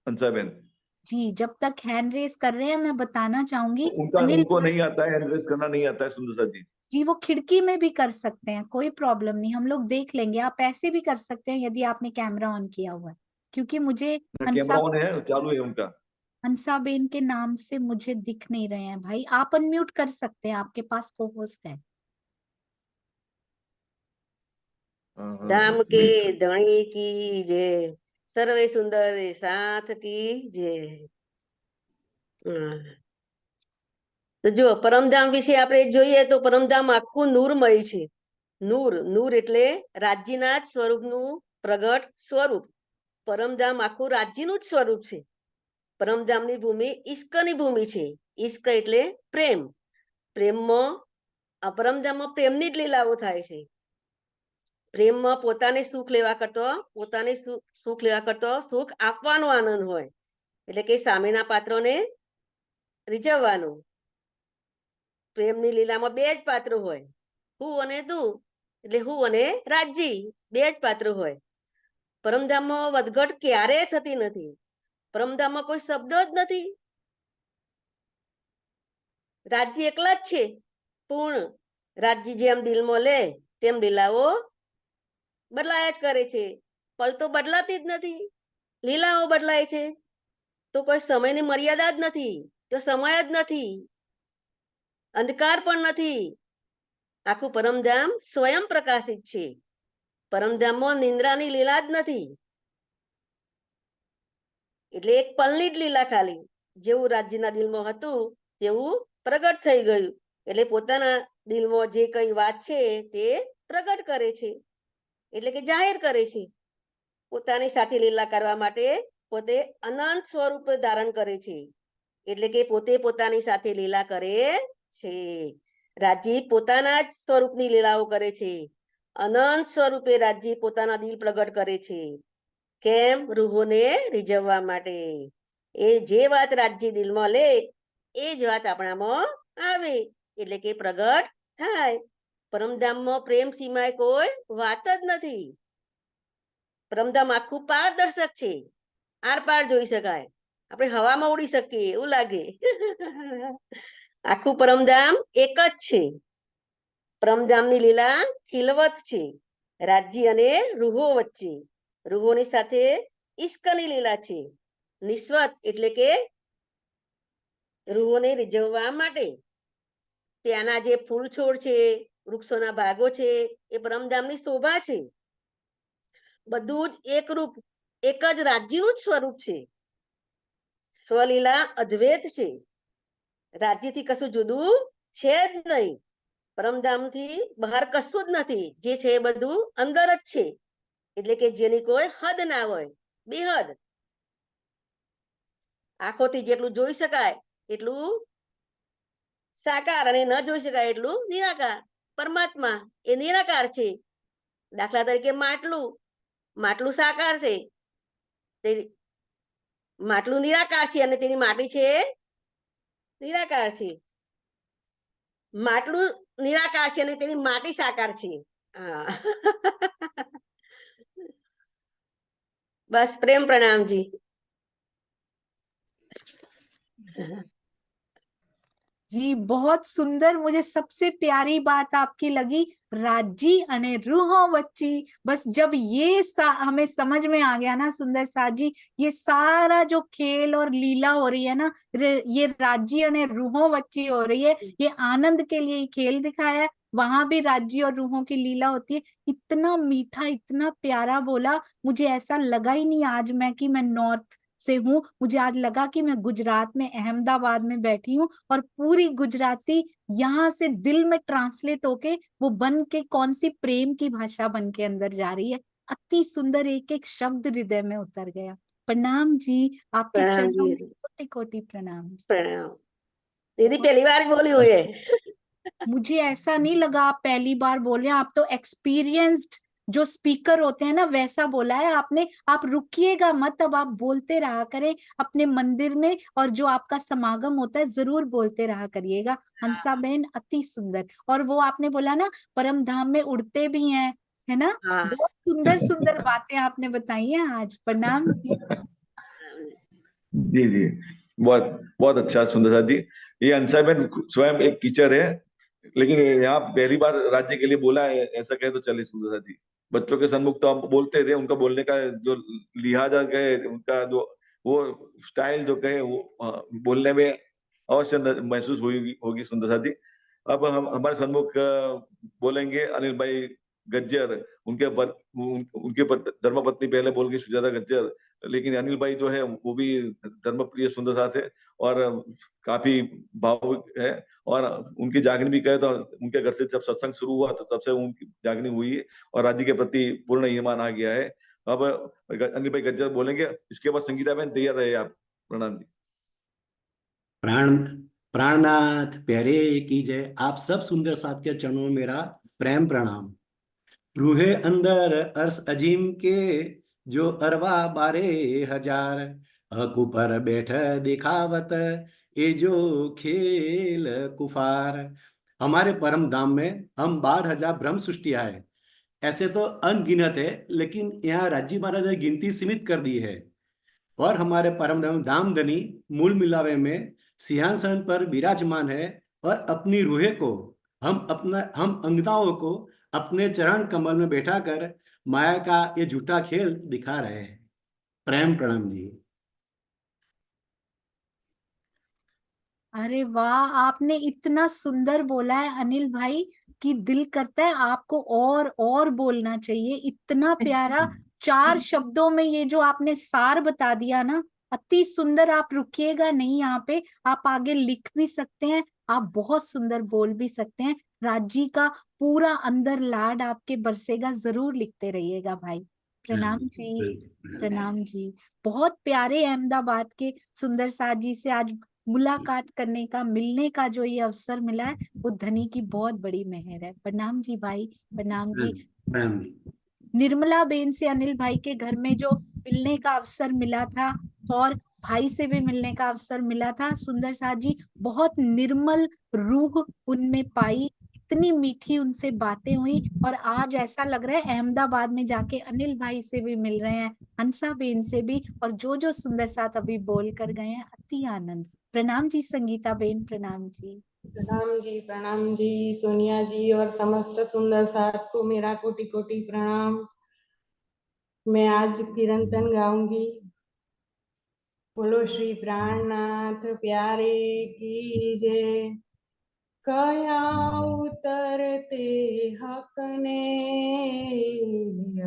अंशाबेन। जी, जब तक हैंड रेस कर रहे हैं मैं बताना चाहूंगी, उनका अनिल उनको नहीं आता है, एड्रेस करना नहीं आता है सुंदर साथ जी। जी वो खिड़की में भी कर सकते हैं, कोई प्रॉब्लम नहीं, हम लोग देख लेंगे। आप ऐसे भी कर सकते हैं यदि आपने कैमरा ऑन किया हुआ है, क्योंकि मुझे कैमरा हंसा ऑन है, चालू है उनका। हंसाबेन के नाम से मुझे दिख नहीं रहे हैं भाई। आप अनम्यूट कर सकते हैं, आपके पास को होस्ट है। धाम के धणी की जय, सर्वे सुंदर साथ की जय। તો જો પરમધામ વિશે આપણે જોઈએ તો પરમધામ આખું નૂરમય છે. નૂર એટલે રાજ્યના જ સ્વરૂપનું પ્રગટ સ્વરૂપ. પરમધામ આખું રાજ્યનું જ સ્વરૂપ છે. પરમધામની ભૂમિ ઈશ્કની ભૂમિ છે. ઈશ્ક એટલે પ્રેમ. પ્રેમમાં પરમધામમાં પ્રેમની જ લીલાઓ થાય છે. પ્રેમમાં પોતાને સુખ લેવા કરતો સુખ આપવાનો આનંદ હોય, એટલે કે સામેના પાત્રોને રીઝવવાનું. પ્રેમની લીલામાં બે જ પાત્રો હોય, હું અને તું, એટલે હું અને રાજજી, બે જ પાત્રો હોય. પરમધામમાં વધઘટ ક્યારેય થતી નથી. પરમધામમાં કોઈ શબ્દ જ નથી. રાજજી એકલા જ છે પૂર્ણ. રાજજી જેમ દિલમાં લે તેમ લીલાઓ બદલાયા જ કરે છે. પલ તો બદલાતી જ નથી, લીલાઓ બદલાય છે. તો કોઈ સમયની મર્યાદા જ નથી, તો સમય જ નથી, અંધકાર પણ નથી. આખું પરમધામ સ્વયં પ્રકાશિત છે. પરમધામમાં નિંદ્રાની લીલા જ નથી. એટલે એક પલની જ લીલા ખાલી. જેવું રાજ્યના દિલમાં હતું તેવું પ્રગટ થઈ ગયું. એટલે પોતાના દિલમાં જે કઈ વાત છે તે પ્રગટ કરે છે, એટલે કે જાહેર કરે છે. પોતાની સાથે લીલા કરવા માટે પોતે અનંત સ્વરૂપ ધારણ કરે છે, એટલે કે પોતે પોતાની સાથે લીલા કરે છે. રાજજી પોતાના જ સ્વરૂપની લીલાઓ કરે છે. અનંત સ્વરૂપે રાજજી પોતાના દિલ પ્રગટ કરે છે. કેમ? રૂહોને રીઝવવા માટે. એ જે વાત રાજજી દિલમાં લે એ જ વાત આપણામાં આવે, એટલે કે પ્રગટ થાય. પરમધામમાં પ્રેમ સિવાય કોઈ વાત જ નથી. પરમધામ આખું પારદર્શક છે, આર પાર જોઈ શકાય. આપણે હવામાં ઉડી શકીએ એવું લાગે. આખું પરમધામ એક જ છે. પરમધામની લીલા ખીલવત છે રાજ્ય અને રૂહો વચ્ચે. રૂહોની સાથે ઈશ્કની લીલા છે. નિસ્વત એટલે કે રૂહોને રીઝવવા માટે. ત્યાંના જે ફૂલ છોડ છે, વૃક્ષોના ભાગો છે, એ પરમધામની શોભા છે. બધું જ એકરૂપ, એક જ રાજ્યનું જ સ્વરૂપ છે. સ્વલીલા અદ્વૈત છે. રાજ્યથી કશું જુદું છે જ નહીં. પરમધામથી બહાર કશું જ નથી. જે છે એ બધું અંદર જ છે, એટલે કે જેની કોઈ હદ ના હોય, બેહદ. આંખોથી જેટલું જોઈ શકાય એટલું સાકાર, અને ન જોઈ શકાય એટલું નિરાકાર. પરમાત્મા એ નિરાકાર છે. દાખલા તરીકે માટલું સાકાર છે, માટલું નિરાકાર છે, અને તેની માટી છે નિરાકાર છે. માટલું નિરાકાર છે અને તેની માટી સાકાર છે. બસ પ્રેમ પ્રણામજી. जी बहुत सुंदर। मुझे सबसे प्यारी बात आपकी लगी राज्जी अने रूहो वच्ची। बस जब ये हमें समझ में आ गया ना सुंदर साथ जी, ये सारा जो खेल और लीला हो रही है ना, ये राज्जी अने रूहो वच्ची हो रही है। ये आनंद के लिए खेल दिखाया है, वहां भी राज्जी और रूहों की लीला होती है। इतना मीठा, इतना प्यारा बोला, मुझे ऐसा लगा ही नहीं आज मैं कि मैं नॉर्थ से हूँ। मुझे आज लगा कि मैं गुजरात में अहमदाबाद में बैठी हूँ और पूरी गुजराती यहाँ से दिल में ट्रांसलेट होके वो बन के कौन सी प्रेम की भाषा बन के अंदर जा रही है। अति सुंदर, एक एक शब्द हृदय में उतर गया। प्रणाम जी, आपके प्रणाम चरणों में जी, कोटि कोटि प्रणाम। प्रणाम। दीदी पहली बार बोली हुई है। मुझे ऐसा नहीं लगा आप पहली बार बोल रहे हैं, आप तो एक्सपीरियंस्ड जो स्पीकर होते हैं ना वैसा बोला है आपने। आप रुकिएगा मत, अब आप बोलते रहा करें अपने मंदिर में, और जो आपका समागम होता है जरूर बोलते रहा करिएगा। हंसा बहन अति सुंदर। और वो आपने बोला ना परम धाम में उड़ते भी हैं, है ना? हाँ बहुत सुंदर सुंदर बातें आपने बताई हैं आज। प्रणाम जी। जी जी, बहुत बहुत अच्छा सुंदर जी। ये अंसाबेन स्वयं एक टीचर है, लेकिन यहाँ पहली बार राज्य के लिए बोला है, ऐसा कहे तो चले सुंदर जी। बच्चों के सम्मुख तो हम बोलते थे, उनका बोलने का जो लिहाजा कहे, उनका जो वो स्टाइल जो कहे, वो बोलने में अवश्य महसूस होगी होगी सुंदर जी। अब हम हमारे सम्मुख बोलेंगे अनिल भाई गज्जर। उनके धर्मपत्नी पहले बोल गई सुजाता गज्जर, लेकिन अनिल भाई जो है वो भी धर्मप्रिय सुंदर साथ है और काफी भावुक है। और उनकी जागनी भी कहे तो उनके घर से जब सत्संग शुरू हुआ तो तब से उनकी जागनी हुई है और राज्य के प्रति पूर्ण ईमान आ गया है। अब अनिल भाई गज्जर बोलेंगे, इसके बाद संगीता बहन तैयार रहे आप। प्रणाम जी। प्राण प्राणनाथ प्यारे की जय। आप सब सुंदर साथ के चरणों में मेरा प्रेम प्रणाम। रूहे अंदर अर्श अजीम के जो अरवा 12,000 हक ऊपर बैठ दिखावत ये जो खेल कुफार। हमारे परम धाम में हम 12,000 ब्रह्म सृष्टियां है। ऐसे तो अनगिनत है, लेकिन यहाँ राज्य महाराज ने गिनती सीमित कर दी है। और हमारे परम धाम धामधनी मूल मिलावे में सिंहासन पर विराजमान है और अपनी रूहे को हम अंगनाओं को अपने चरण कमल में बैठा कर माया का ये झूठा खेल दिखा रहे हैं। प्रेम प्रणाम जी। अरे वाह, आपने इतना सुंदर बोला है अनिल भाई कि दिल करता है आपको और बोलना चाहिए। इतना प्यारा 4 शब्दों में ये जो आपने सार बता दिया ना, अति सुंदर। आप रुकिएगा नहीं यहाँ पे, आप आगे लिख भी सकते हैं, आप बहुत सुंदर बोल भी सकते हैं। राजी का पूरा अंदर लाड आपके बरसेगा, जरूर लिखते रहिएगा भाई। प्रणाम जी। प्रणाम जी। बहुत प्यारे अहमदाबाद के सुंदर साथ जी से आज मुलाकात करने का, मिलने का जो ये अवसर मिला है, वो धनी की बहुत बड़ी मेहर है। प्रणाम जी भाई। प्रणाम जी। प्रणाम जी। निर्मला बेन से अनिल भाई के घर में जो मिलने का अवसर मिला था, और भाई से भी मिलने का अवसर मिला था, सुंदर साथ जी बहुत निर्मल रूह उनमें पाई, इतनी मीठी उनसे बातें हुई। और आज ऐसा लग रहा है अहमदाबाद में जाके अनिल भाई से भी मिल रहे हैं, हंसा बेन से भी, और जो जो सुंदर साथ अभी बोल कर गए हैं, अति आनंद। प्रणाम जी संगीता बेन। प्रणाम जी। प्रणाम जी सोनिया जी और समस्त सुंदर साथ को मेरा कोटि कोटि प्रणाम। मैं आज कीर्तन गाऊंगी। बोलो श्री प्राणनाथ प्यारे की जय। कया उतरते हकने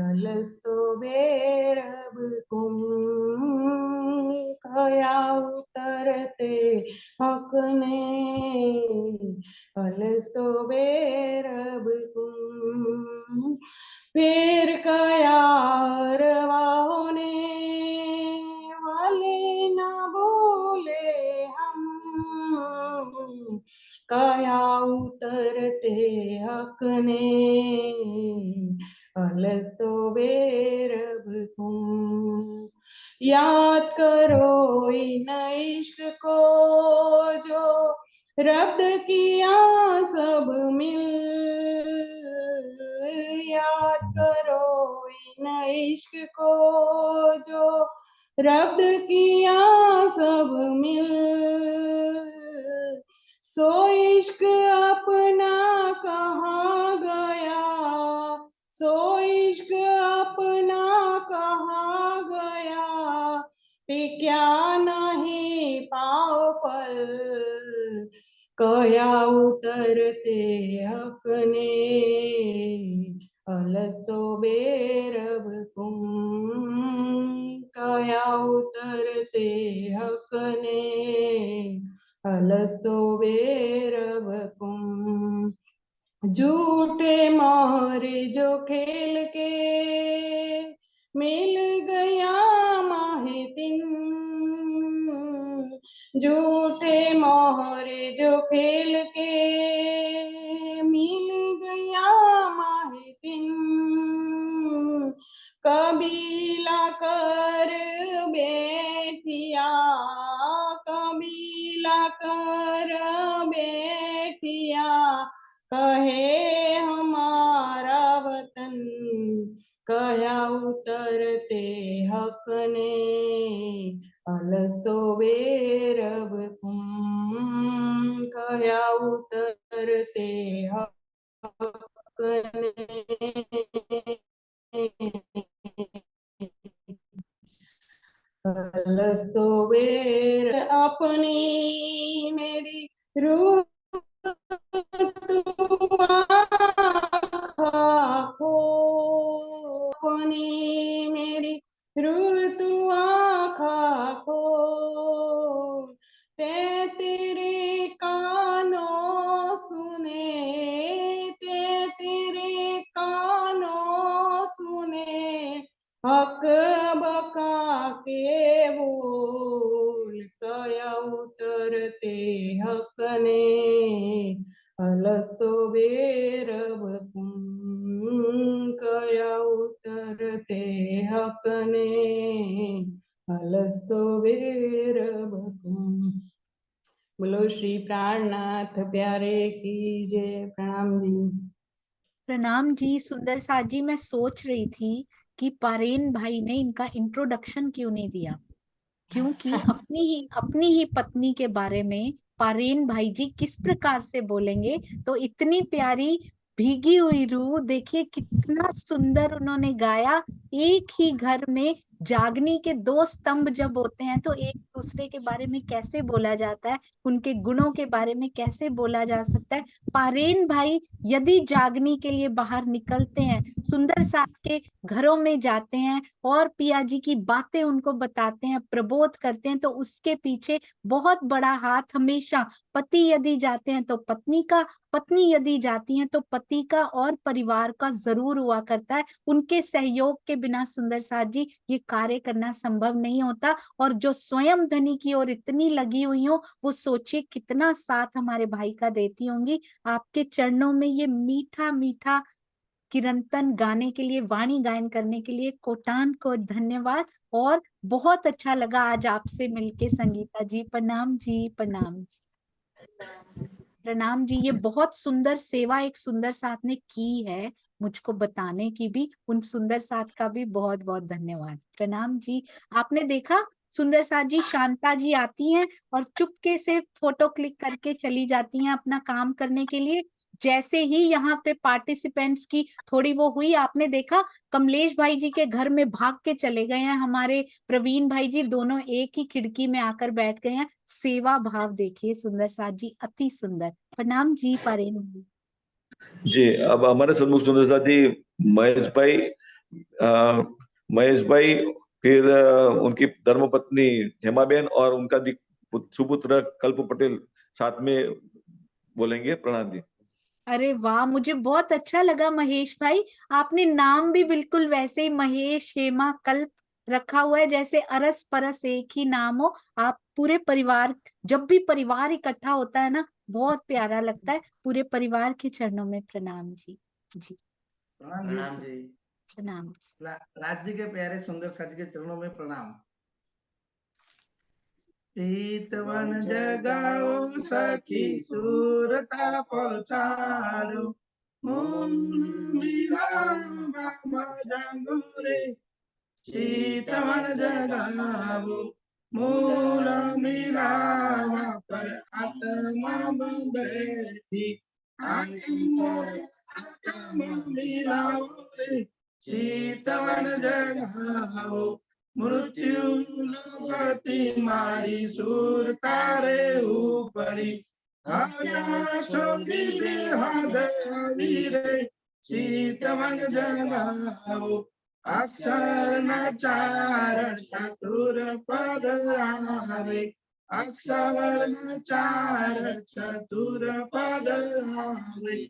अलस्तो बेरब कुम। कया उतरते हकने अलस्तो बेरब कुम। फिर कया रवाने वाले न बोले हम। कया उतरते हकने अलस्तो बेरब तुम। याद करो इन इश्क को जो रब्द किया सब मिल। याद करो इन इश्क को जो रब्द किया सब मिल। सो इश्क अपना कहाँ गया। सो इश्क अपना कहाँ गया। टिक्या नहीं पाओ पल। कया उतरते हकने अलस्तो बेरब तुम। कया उतरते हकने अलस्तो बेरब तुम। झूठे मोहरे जो खेल के मिल गया माहे दिन। झूठे मोहरे जो खेल के कबीला कर बैठिया, कबीला कर बैठिया, कहे हमारा वतन, कया उतरते हक ने, अलस्तो बेरबकुम, कया उतरते हक ने, अलस्तो बेर अपनी मेरी रूह को, अपनी मेरी ऋतु आँखा को, ते तेरे कानों सुने, ते तेरे कानों सुने, हक बका के बोल, कया उतरते हक ने, अलस्तो बेरबकुम, कया उतरते हक ने, अलस्तो बेरबकुम। बोलो श्री प्राणनाथ प्यारे की जय। प्रणाम जी। प्रणाम जी। सुंदर साथ जी, मैं सोच रही थी कि पारेन भाई ने इनका इंट्रोडक्शन क्यों नहीं दिया, क्योंकि अपनी ही पत्नी के बारे में पारेन भाई जी किस प्रकार से बोलेंगे। तो इतनी प्यारी भीगी हुई रूह, देखिए कितना सुंदर उन्होंने गाया। एक ही घर में जागनी के दो स्तंभ जब होते हैं तो एक दूसरे के बारे में कैसे बोला जाता है, उनके गुणों के बारे में कैसे बोला जा सकता है। पारेन भाई यदि जागनी के लिए बाहर निकलते हैं, सुंदर साथ के घरों में जाते हैं और पिया जी की बातें उनको बताते हैं, प्रबोध करते हैं, तो उसके पीछे बहुत बड़ा हाथ हमेशा पति यदि जाते हैं तो पत्नी का, पत्नी यदि जाती हैं तो पति का और परिवार का जरूर हुआ करता है। उनके सहयोग के बिना सुंदर साथ जी ये कार्य करना संभव नहीं होता। और जो स्वयं धनी की ओर इतनी लगी हुई हो, वो सोचिए कितना साथ हमारे भाई का देती होंगी। आपके चरणों में ये मीठा मीठा कीर्तन गाने के लिए, वाणी गायन करने के लिए कोटान को धन्यवाद। और बहुत अच्छा लगा आज आपसे मिलके संगीता जी। प्रणाम जी, प्रणाम जी, प्रणाम जी। ये बहुत सुंदर सेवा एक सुंदर साथ ने की है, मुझको बताने की भी, उन सुंदर साथ का भी बहुत बहुत धन्यवाद। प्रणाम जी। आपने देखा सुंदर साथ जी, शांता जी आती हैं और चुपके से फोटो क्लिक करके चली जाती हैं अपना काम करने के लिए। जैसे ही यहाँ पे पार्टिसिपेंट्स की थोड़ी वो हुई, आपने देखा कमलेश भाई जी के घर में भाग के चले गए हैं हमारे प्रवीण भाई जी, दोनों एक ही खिड़की में आकर बैठ गए हैं। सेवा भाव देखिए सुंदर साथ जी, अति सुंदर। प्रणाम जी पारेन जी। जी, अब हमारे सन्मुख सुंदर साथ जी महेश भाई, फिर उनकी धर्मपत्नी हेमाबेन और उनका सुपुत्र कल्प पटेल साथ में बोलेंगे। प्रणाम जी। अरे वाह, मुझे बहुत अच्छा लगा महेश भाई, आपने नाम भी बिल्कुल वैसे ही महेश हेमा कल्प रखा हुआ है, जैसे अरस परस एक ही नाम हो। आप पूरे परिवार, जब भी परिवार इकट्ठा होता है ना, बहुत प्यारा लगता है। पूरे परिवार के चरणों में प्रणाम जी। जी प्रणाम जी। प्रणाम। राज जी के प्यारे सुंदर साथी के चरणों में प्रणाम। चीतवन जगाओ सखी सुरता पहुंचारो, मूल मिलावा जागो रे। चीतवन जगाओ मूल मिलावा, पर आत्मा बैठी आत्मा मिलाओ रे। चीतवन जगाओ मृत्यु लोगती मारी, सूर तारे ऊपरी हरा छोड़ी बेहद वीरे। चीतवन जगाओ अक्षर नचार चतुर पद आवे, अक्षर नचार चतुर पद आवे।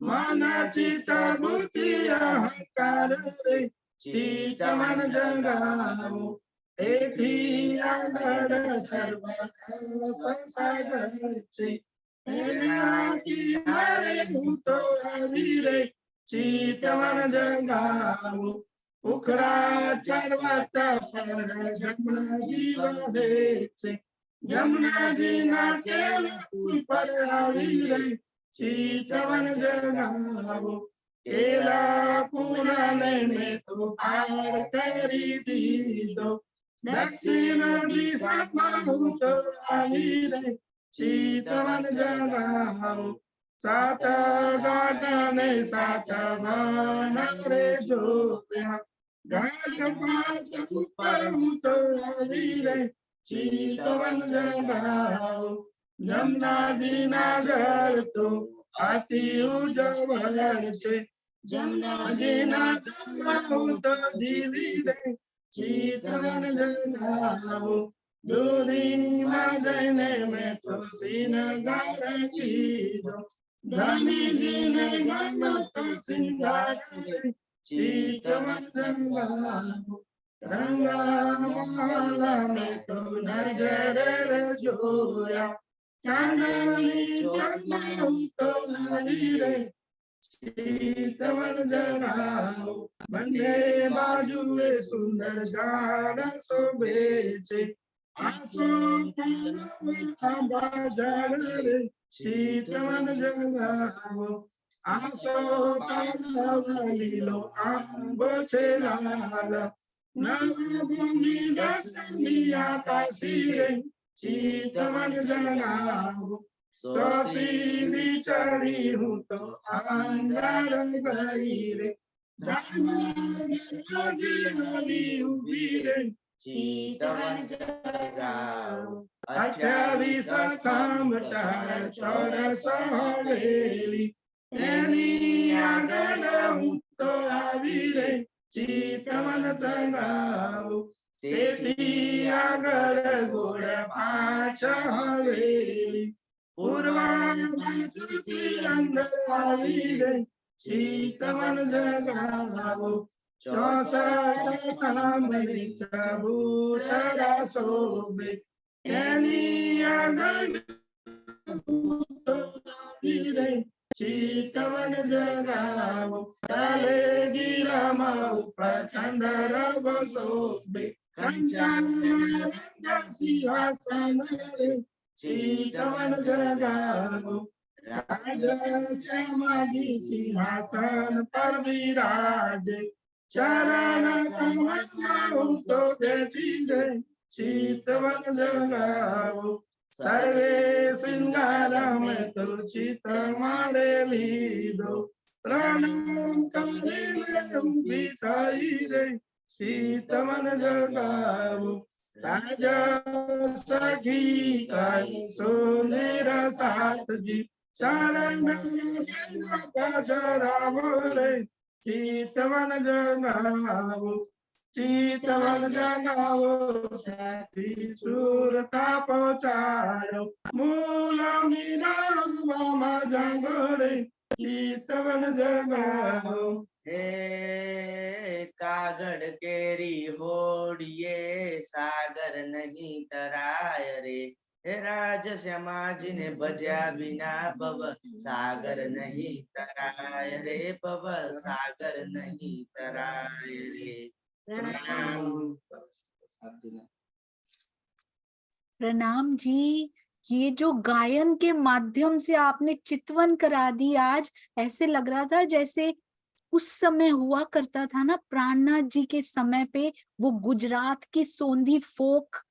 मन चित बुद्धि अहंकार रे। चीतवन जगाओ एथी आगड़ सर्व संसार, भूतो अवीरे। चीतवन जगाओ ઉખરા પર્વત પર જમનાજી વહે છે, જમનાજીના કેલા પુલ પર આવી રહી ચિતવન જગાવો, કેલા પુલને મેં તો પાર કરી દીધો, દક્ષિણ દિશામાં હું તો આવી રહી ચિતવન જગાવો, સાત ઘાટને સાત વન રે જોયા, ઘાટ પાટ ઉપર હું તો આવી રહી ચિતવન જગાવો, જમનાજીના જળ તો અતિ ઉજ્જવળ છે, જમનાજીના જળમાં હું તો જીવી રહી ચિતવન જગાવો, દૂરીમાં જઈને મેં તો શ્રીનગર કીધો, ધણીજીને ગમ્યો તો સિંગાર ચિતવન જગાવો, રંગા મેં તો નજરે જોયા, ચાંદની ચોકમાં હું તો આવી રહી ચિતવન જગાવો, બંને બાજુએ સુંદર ઝાડ શોભે છે, આસો આંબા ઝાડ રે ચિતવન જગાવો, આસો તાલાવ લીલો આંબો છે લાલ, નવભૂમિ દસમી આકાશી રે ચિતવન જગાવો, સોશીલી ચડી હું તો આંગર ગઈ રે, દામાજી ઉભી રે ચિતવન જગાવો, 28 ખાંભ ચાર ચોરસ હવેલી, એની આગળ હું તો આવી રે ચિતવન જગાવો, તેથી આગળ ગોળ 5 હવેલી, પૂર્વ બાજુથી અંદર આવી રે ચિતવન જગાવો, 64 ખાંભની ચબૂતરા શોભે, એની આગળ આવી રે ચિતવન જગાવો, તલે ગીરામાં ઉપર ચંદ્ર શોભે, કંચન સિંહાસન રે ચિતવન જગાવો, રાજા શ્યામાજી સિંહાસન પર વિરાજે, ચરણ કમળમાં હું તો બેઠી રે ચિતવન જગાવો, સર્વે સિંગાર મેં તો ચિત મારે લીધો, પ્રણામ કરીને ઊભી થઈ રે ચિતવન જગાવો, રાજા સખી કઈ સોનેર સાતજી, ચરણ પધરાવો રે ચિતવન જગાવો, ચિતવન જગાવો સુરતા પહોંચાડો, મૂલ મીરામાં જાગો રે ચિતવન જગાવો, હે કાગળ કેરી હોડીએ સાગર નહીં તરાય રે, હે રાજ શ્યામાજી ને ભજ્યા વિના ભવ સાગર નહીં તરાય રે, ભવ સાગર નહીં તરાય રે, प्रणाम। प्रणाम जी। ये जो गायन के माध्यम से आपने चितवन करा दी आज, ऐसे लग रहा था जैसे उस समय हुआ करता था ना, प्राणनाथ जी के समय पे वो गुजरात की सोंधी फोक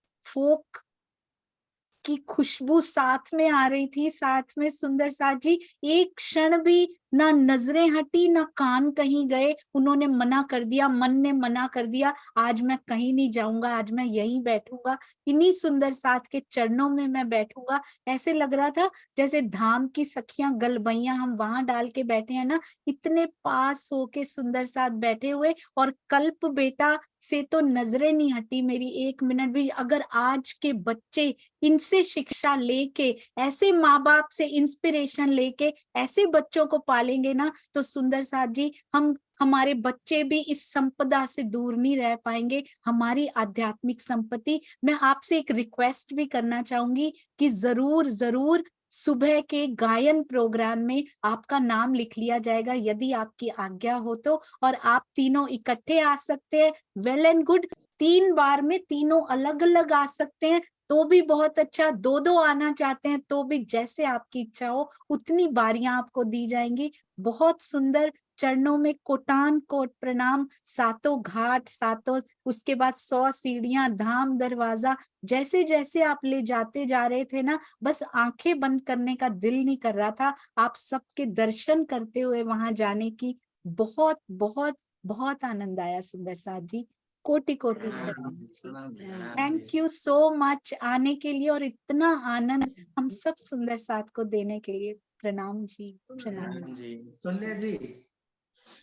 की खुशबू साथ में आ रही थी, साथ में सुंदर साथ जी एक क्षण भी ना नजरें हटी ना कान कहीं गए, उन्होंने मना कर दिया, मन ने मना कर दिया, आज मैं कहीं नहीं जाऊंगा, आज मैं यहीं बैठूंगा, इन्हीं सुंदर साथ के चरणों में मैं बैठूंगा। ऐसे लग रहा था जैसे धाम की सखियां गलबैया हम वहां डाल के बैठे हैं ना, इतने पास होके सुंदर साथ बैठे हुए, और कल्प बेटा से तो नजरें नहीं हटी मेरी एक मिनट भी। अगर आज के बच्चे इनसे शिक्षा लेके, ऐसे माँ बाप से इंस्पिरेशन लेके ऐसे बच्चों को पालेंगे ना, तो सुंदर साथ जी हमारे बच्चे भी इस संपदा से दूर नहीं रह पाएंगे, हमारी आध्यात्मिक संपत्ति। मैं आपसे एक रिक्वेस्ट भी करना चाहूंगी कि जरूर जरूर सुबह के गायन प्रोग्राम में आपका नाम लिख लिया जाएगा यदि आपकी आज्ञा हो तो, और आप तीनों इकट्ठे आ सकते हैं, वेल एंड गुड। 3 बार में तीनों अलग अलग आ सकते हैं तो भी बहुत अच्छा, 2-2 आना चाहते हैं तो भी, जैसे आपकी इच्छा हो उतनी बारियां आपको दी जाएंगी। बहुत सुंदर। चरणों में कोटान कोट प्रणाम, सातों घाट, सातों, उसके बाद 100 सीढ़ियां, धाम दरवाजा, जैसे जैसे आप ले जाते जा रहे थे ना, बस आंखें बंद करने का दिल नहीं कर रहा था आप सबके दर्शन करते हुए वहां जाने की। बहुत बहुत बहुत आनंद आया सुंदर साथ जी। कोटि कोटि प्रणाम जी, प्रणाम जी। थैंक यू सो मच आने के लिए और इतना आनंद हम सब सुंदर साथ को देने के लिए। प्रणाम जी, प्रणाम जी सोनिया जी,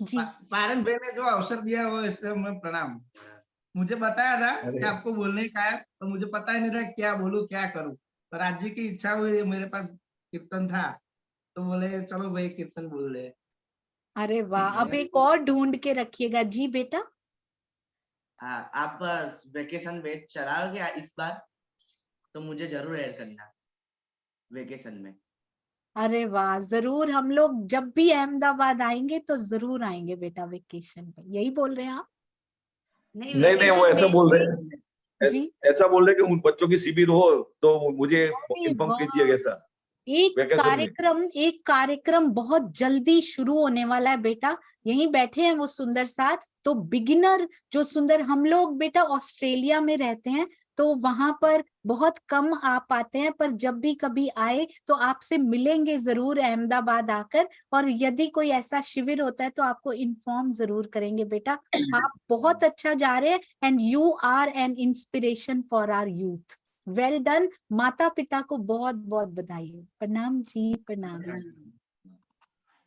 जी। पारन भाई ने जो अवसर दिया वो इससे मैं प्रणाम। मुझे बताया था कि अरे आपको बोलने का है, तो मुझे पता ही नहीं था क्या बोलूं क्या करूं, पर आज जी की इच्छा हुई, मेरे पास कीर्तन था तो बोले चलो भाई कीर्तन बोल ले। अरे वाह, अब एक और ढूंढ के रखिएगा जी बेटा। हाँ, आप वेकेशन बैच चलाओगे इस बार तो मुझे जरूर ऐड करना वेकेशन में। अरे वाह, जरूर, हम लोग जब भी अहमदाबाद आएंगे तो जरूर आएंगे बेटा वेकेशन पे, यही बोल रहे हैं आप? नहीं नहीं, वो वेकेशन ऐसा बैच बोल रहे नहीं, हैं, जी। ऐसा बोल रहे हैं कि उन बच्चों की शिविर हो तो मुझे अरे इन्फॉर्म कीजिएगा वाह, ऐसा वेकेशन में। एक कार्यक्रम बहुत जल्दी शुरू होने वाला है बेटा। यहीं बैठे हैं वो सुंदर साथ, तो बिगिनर जो सुंदर, हम लोग बेटा ऑस्ट्रेलिया में रहते हैं तो वहां पर बहुत कम आ पाते हैं, पर जब भी कभी आए तो आपसे मिलेंगे जरूर अहमदाबाद आकर, और यदि कोई ऐसा शिविर होता है तो आपको इन्फॉर्म जरूर करेंगे बेटा। आप बहुत अच्छा जा रहे हैं and you are an inspiration for our youth. Well done. माता पिता को बहुत बहुत बधाई हो। प्रणाम जी, प्रणाम।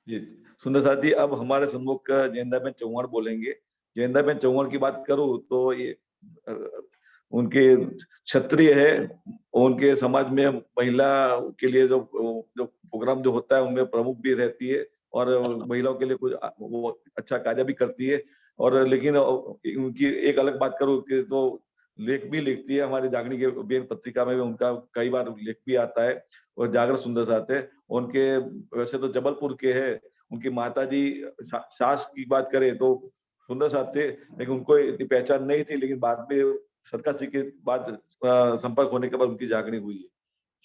जी सुंदर साथी, अब हमारे सन्मुख जयंताबेन चौहान बोलेंगे। जयंताबेन चौहान की बात करूं तो ये अ, उनके क्षत्रिय है, उनके समाज में महिला के लिए जो जो प्रोग्राम जो होता है उनमें प्रमुख भी रहती है और महिलाओं के लिए कुछ वो अच्छा कार्य भी करती है। और लेकिन उनकी एक अलग बात करूं कि तो लेख भी लिखती है, हमारी जागनी के बेन पत्रिका में भी उनका कई बार लेख भी आता है और जागरण सुंदर साथ है उनके। वैसे तो जबलपुर के है, उनकी माता जी सास की बात करें तो सुंदर साथ थे, लेकिन उनको इतनी पहचान नहीं थी, लेकिन बाद में सरकार जी के बाद संपर्क होने के बाद उनकी जागनी हुई है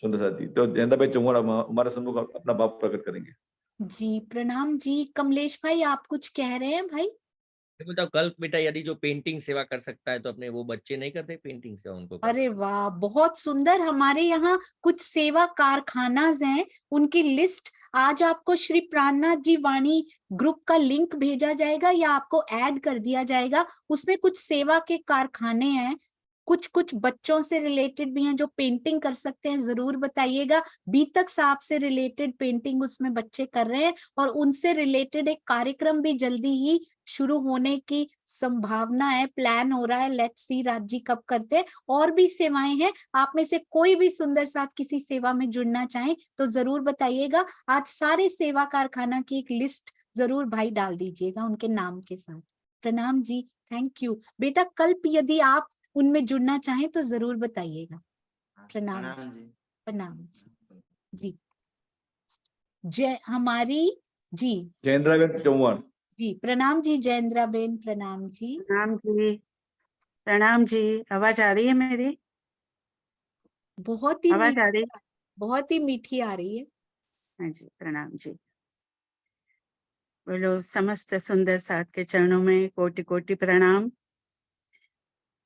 सुंदर साथी। तो जयंता भाई चौहान हमारे सम्मुख अपना भाव प्रकट करेंगे। जी प्रणाम जी। कमलेश भाई आप कुछ कह रहे हैं भाई? बताओ, कल बेटा यदि जो पेंटिंग सेवा कर सकता है तो अपने वो बच्चे नहीं करते पेंटिंग सेवा, उनको कर। अरे वाह, बहुत सुंदर। हमारे यहाँ कुछ सेवा कारखानाज हैं, उनकी लिस्ट आज आपको श्री प्राणनाथ जी वाणी ग्रुप का लिंक भेजा जाएगा या आपको ऐड कर दिया जाएगा। उसमें कुछ सेवा के कारखाने हैं, कुछ कुछ बच्चों से रिलेटेड भी हैं जो पेंटिंग कर सकते हैं, जरूर बताइएगा। बीतक साहब से रिलेटेड पेंटिंग उसमें बच्चे कर रहे हैं और उनसे रिलेटेड एक कार्यक्रम भी जल्दी ही शुरू होने की संभावना है, प्लान हो रहा है। लेट्स सी राज जी कब करते हैं। और भी सेवाएं हैं, आप में से कोई भी सुंदर साथ किसी सेवा में जुड़ना चाहें तो जरूर बताइएगा। आज सारे सेवा कारखाना की एक लिस्ट जरूर भाई डाल दीजिएगा उनके नाम के साथ। प्रणाम जी, थैंक यू बेटा। कल यदि आप उनमें जुड़ना चाहें तो जरूर बताइएगा। प्रणाम जी, प्रणाम जी। जय हमारी जी जयेंद्राबेन चौहान जी, प्रणाम जी। जयेंद्रा बेन प्रणाम जी। प्रणाम जी, प्रणाम जी। आवाज आ रही है मेरी? बहुत ही आवाज आ रही है? बहुत ही मीठी आ रही है। हाँ जी, प्रणाम जी। बोलो समस्त सुंदर साथ के चरणों में कोटि कोटि प्रणाम।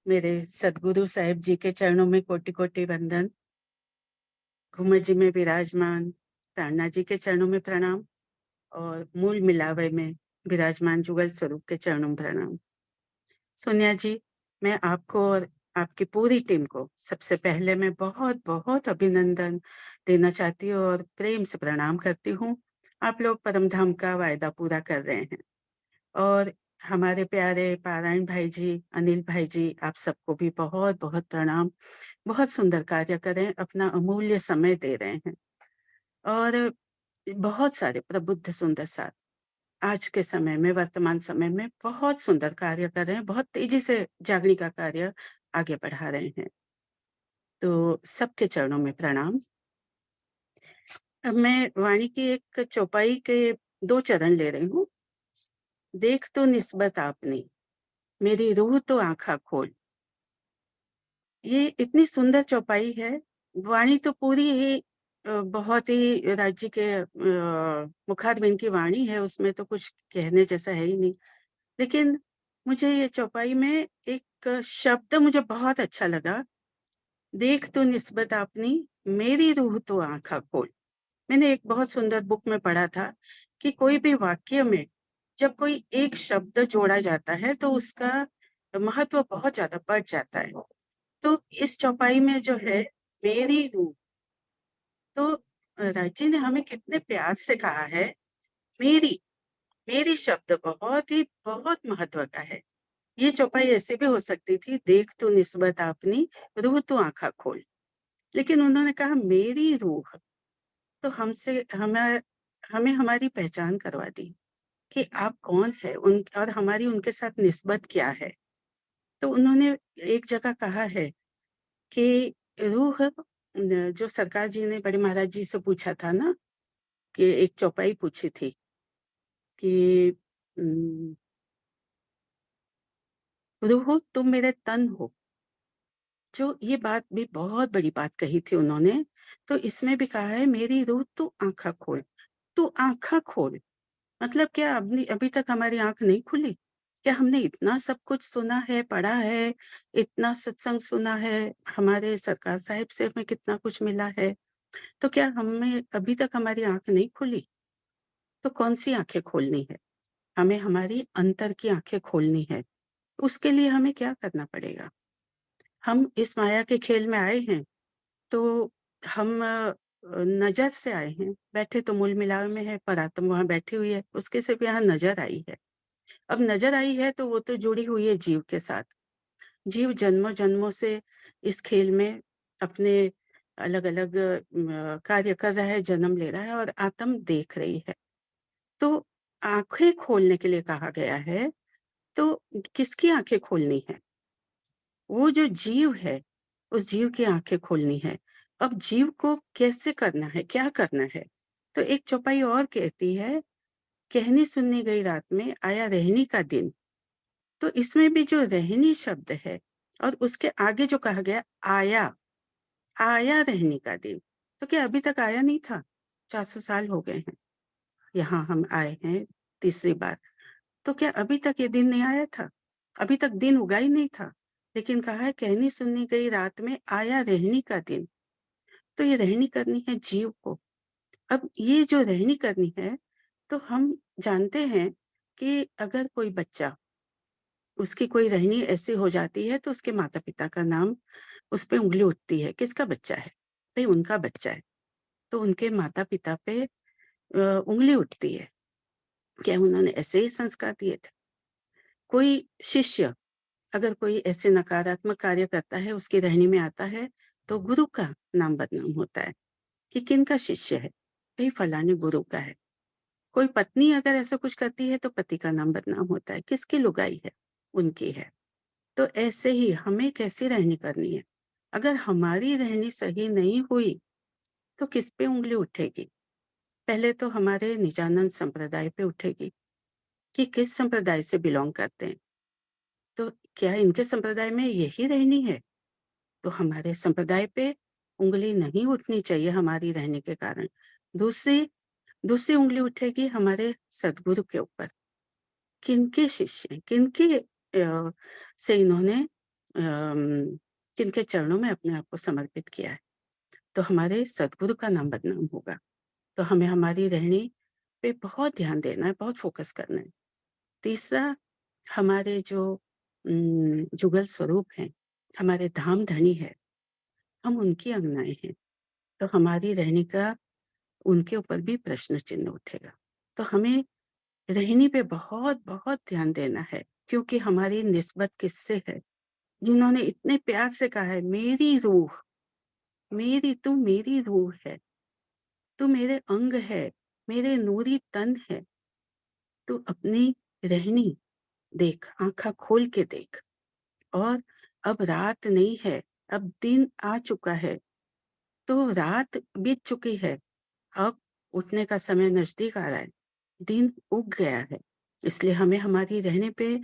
मेरे सदगुरु साहिब जी के चरणों में कोटि कोटि वंदन। घूमर जी में विराजमान तारणा जी के चरणों में प्रणाम और मूल मिलावे में विराजमान जुगल स्वरूप के चरणों में प्रणाम। सोनिया जी, मैं आपको और आपकी पूरी टीम को सबसे पहले मैं बहुत बहुत अभिनंदन देना चाहती हूँ और प्रेम से प्रणाम करती हूँ। आप लोग परम धाम का वायदा पूरा कर रहे हैं और हमारे प्यारे पारायण भाई जी, अनिल भाई जी, आप सबको भी बहुत बहुत प्रणाम। बहुत सुंदर कार्य करें, अपना अमूल्य समय दे रहे हैं और बहुत सारे प्रबुद्ध सुंदर साथ आज के समय में, वर्तमान समय में बहुत सुंदर कार्य कर रहे हैं, बहुत तेजी से जागने का कार्य आगे बढ़ा रहे हैं। तो सबके चरणों में प्रणाम। अब मैं वाणी की एक चौपाई के 2 चरण ले रही हूँ। देख तो निस्बत आपने, मेरी रूह तो आँखा खोल। ये इतनी सुंदर चौपाई है। वाणी तो पूरी ही बहुत ही राज्य के मुखारबिन की वाणी है, उसमें तो कुछ कहने जैसा है ही नहीं। लेकिन मुझे ये चौपाई में एक शब्द मुझे बहुत अच्छा लगा, देख तो निस्बत आपनी, मेरी रूह तो आँखा खोल। मैंने एक बहुत सुंदर बुक में पढ़ा था कि कोई भी वाक्य में जब कोई एक शब्द जोड़ा जाता है तो उसका महत्व बहुत ज्यादा बढ़ जाता है। तो इस चौपाई में जो है मेरी रूह, तो राजी ने हमें कितने प्यार से कहा है मेरी। मेरी शब्द बहुत महत्व का है। ये चौपाई ऐसे भी हो सकती थी, देख तो निस्बत आपनी, रूह तो आंखा खोल। लेकिन उन्होंने कहा मेरी रूह, तो हमें हमारी पहचान करवा दी कि आप कौन है उन, और हमारी उनके साथ निस्बत क्या है। तो उन्होंने एक जगह कहा है कि रूह, जो सरकार जी ने बड़े महाराज जी से पूछा था ना, कि एक चौपाई पूछी थी कि रूह तुम मेरे तन हो। जो ये बात भी बहुत बड़ी बात कही थी उन्होंने। तो इसमें भी कहा है मेरी रूह तू आंखा खोल। तू आंखा खोल मतलब क्या अभी तक हमारी आंख नहीं खुली? क्या हमने इतना सब कुछ सुना है, पढ़ा है, इतना सत्संग सुना है, हमारे सरकार साहिब से हमें कितना कुछ मिला है, तो क्या हमें अभी तक हमारी आंख नहीं खुली? तो कौन सी आंखें खोलनी है? हमें हमारी अंतर की आंखें खोलनी है। उसके लिए हमें क्या करना पड़ेगा? हम इस माया के खेल में आए हैं, तो हम नजर से आए हैं। बैठे तो मूल मिलावे में है, पर आत्मा वहां बैठी हुई है, उसके सिर्फ यहाँ नजर आई है। अब नजर आई है तो वो तो जुड़ी हुई है जीव के साथ। जीव जन्मों जन्मों से इस खेल में अपने अलग अलग कार्य कर रहा है, जन्म ले रहा है, और आत्म देख रही है। तो आंखें खोलने के लिए कहा गया है, तो किसकी आंखें खोलनी है? वो जो जीव है, उस जीव की आंखें खोलनी है। अब जीव को कैसे करना है, क्या करना है? तो एक चौपाई और कहती है, कहनी सुननी गई रात में आया रहनी का दिन। तो इसमें भी जो रहनी शब्द है और उसके आगे जो कहा गया आया, आया रहनी का दिन, तो क्या अभी तक आया नहीं था? 400 साल हो गए हैं, यहाँ हम आए हैं तीसरी बार। तो क्या अभी तक ये दिन नहीं आया था? अभी तक दिन उगा ही नहीं था। लेकिन कहा है कहनी सुननी गई रात में आया रहनी का दिन। तो ये रहनी करनी है जीव को। अब ये जो रहनी करनी है, तो हम जानते हैं कि अगर कोई बच्चा, उसकी कोई रहनी ऐसी हो जाती है तो उसके माता पिता का नाम उस पे उंगली उठती है। किसका बच्चा है? भाई उनका बच्चा है, तो उनके माता पिता पे उंगली उठती है। क्या उन्होंने ऐसे ही संस्कार दिए थे? कोई शिष्य अगर कोई ऐसे नकारात्मक कार्य करता है, उसकी रहनी में आता है, तो गुरु का नाम बदनाम होता है कि किनका शिष्य है? भाई फलाने गुरु का है। कोई पत्नी अगर ऐसा कुछ करती है तो पति का नाम बदनाम होता है। किसकी लुगाई है? उनकी है। तो ऐसे ही हमें कैसी रहनी करनी है? अगर हमारी रहनी सही नहीं हुई तो किस पे उंगली उठेगी? पहले तो हमारे निजानंद संप्रदाय पे उठेगी कि किस संप्रदाय से बिलोंग करते हैं। तो क्या इनके संप्रदाय में यही रहनी है? तो हमारे संप्रदाय पे उंगली नहीं उठनी चाहिए हमारी रहने के कारण। दूसरी दूसरी उंगली उठेगी हमारे सदगुरु के ऊपर। किनके शिष्य हैं, किनके से इन्होंने किनके चरणों में अपने आप को समर्पित किया है, तो हमारे सदगुरु का नाम बदनाम होगा। तो हमें हमारी रहनी पे बहुत ध्यान देना है, बहुत फोकस करना है। तीसरा, हमारे जो जुगल स्वरूप हैं, हमारे धाम धनी है, हम उनकी अंगनाएं हैं, तो हमारी रहनी का उनके ऊपर भी प्रश्न चिन्ह उठेगा। तो हमें रहनी पे बहुत बहुत ध्यान देना है, क्योंकि हमारी निस्बत किससे है? जिन्होंने इतने प्यार से कहा है मेरी रूह, तू मेरी रूह है, तू मेरे अंग है, मेरे नूरी तन है। तू अपनी रहनी देख, आंखा खोल के देख। और अब रात नहीं है, अब दिन आ चुका है, तो रात बीत चुकी है, अब उठने का समय नजदीक आ रहा है, दिन उग गया है, इसलिए हमें हमारी रहने पे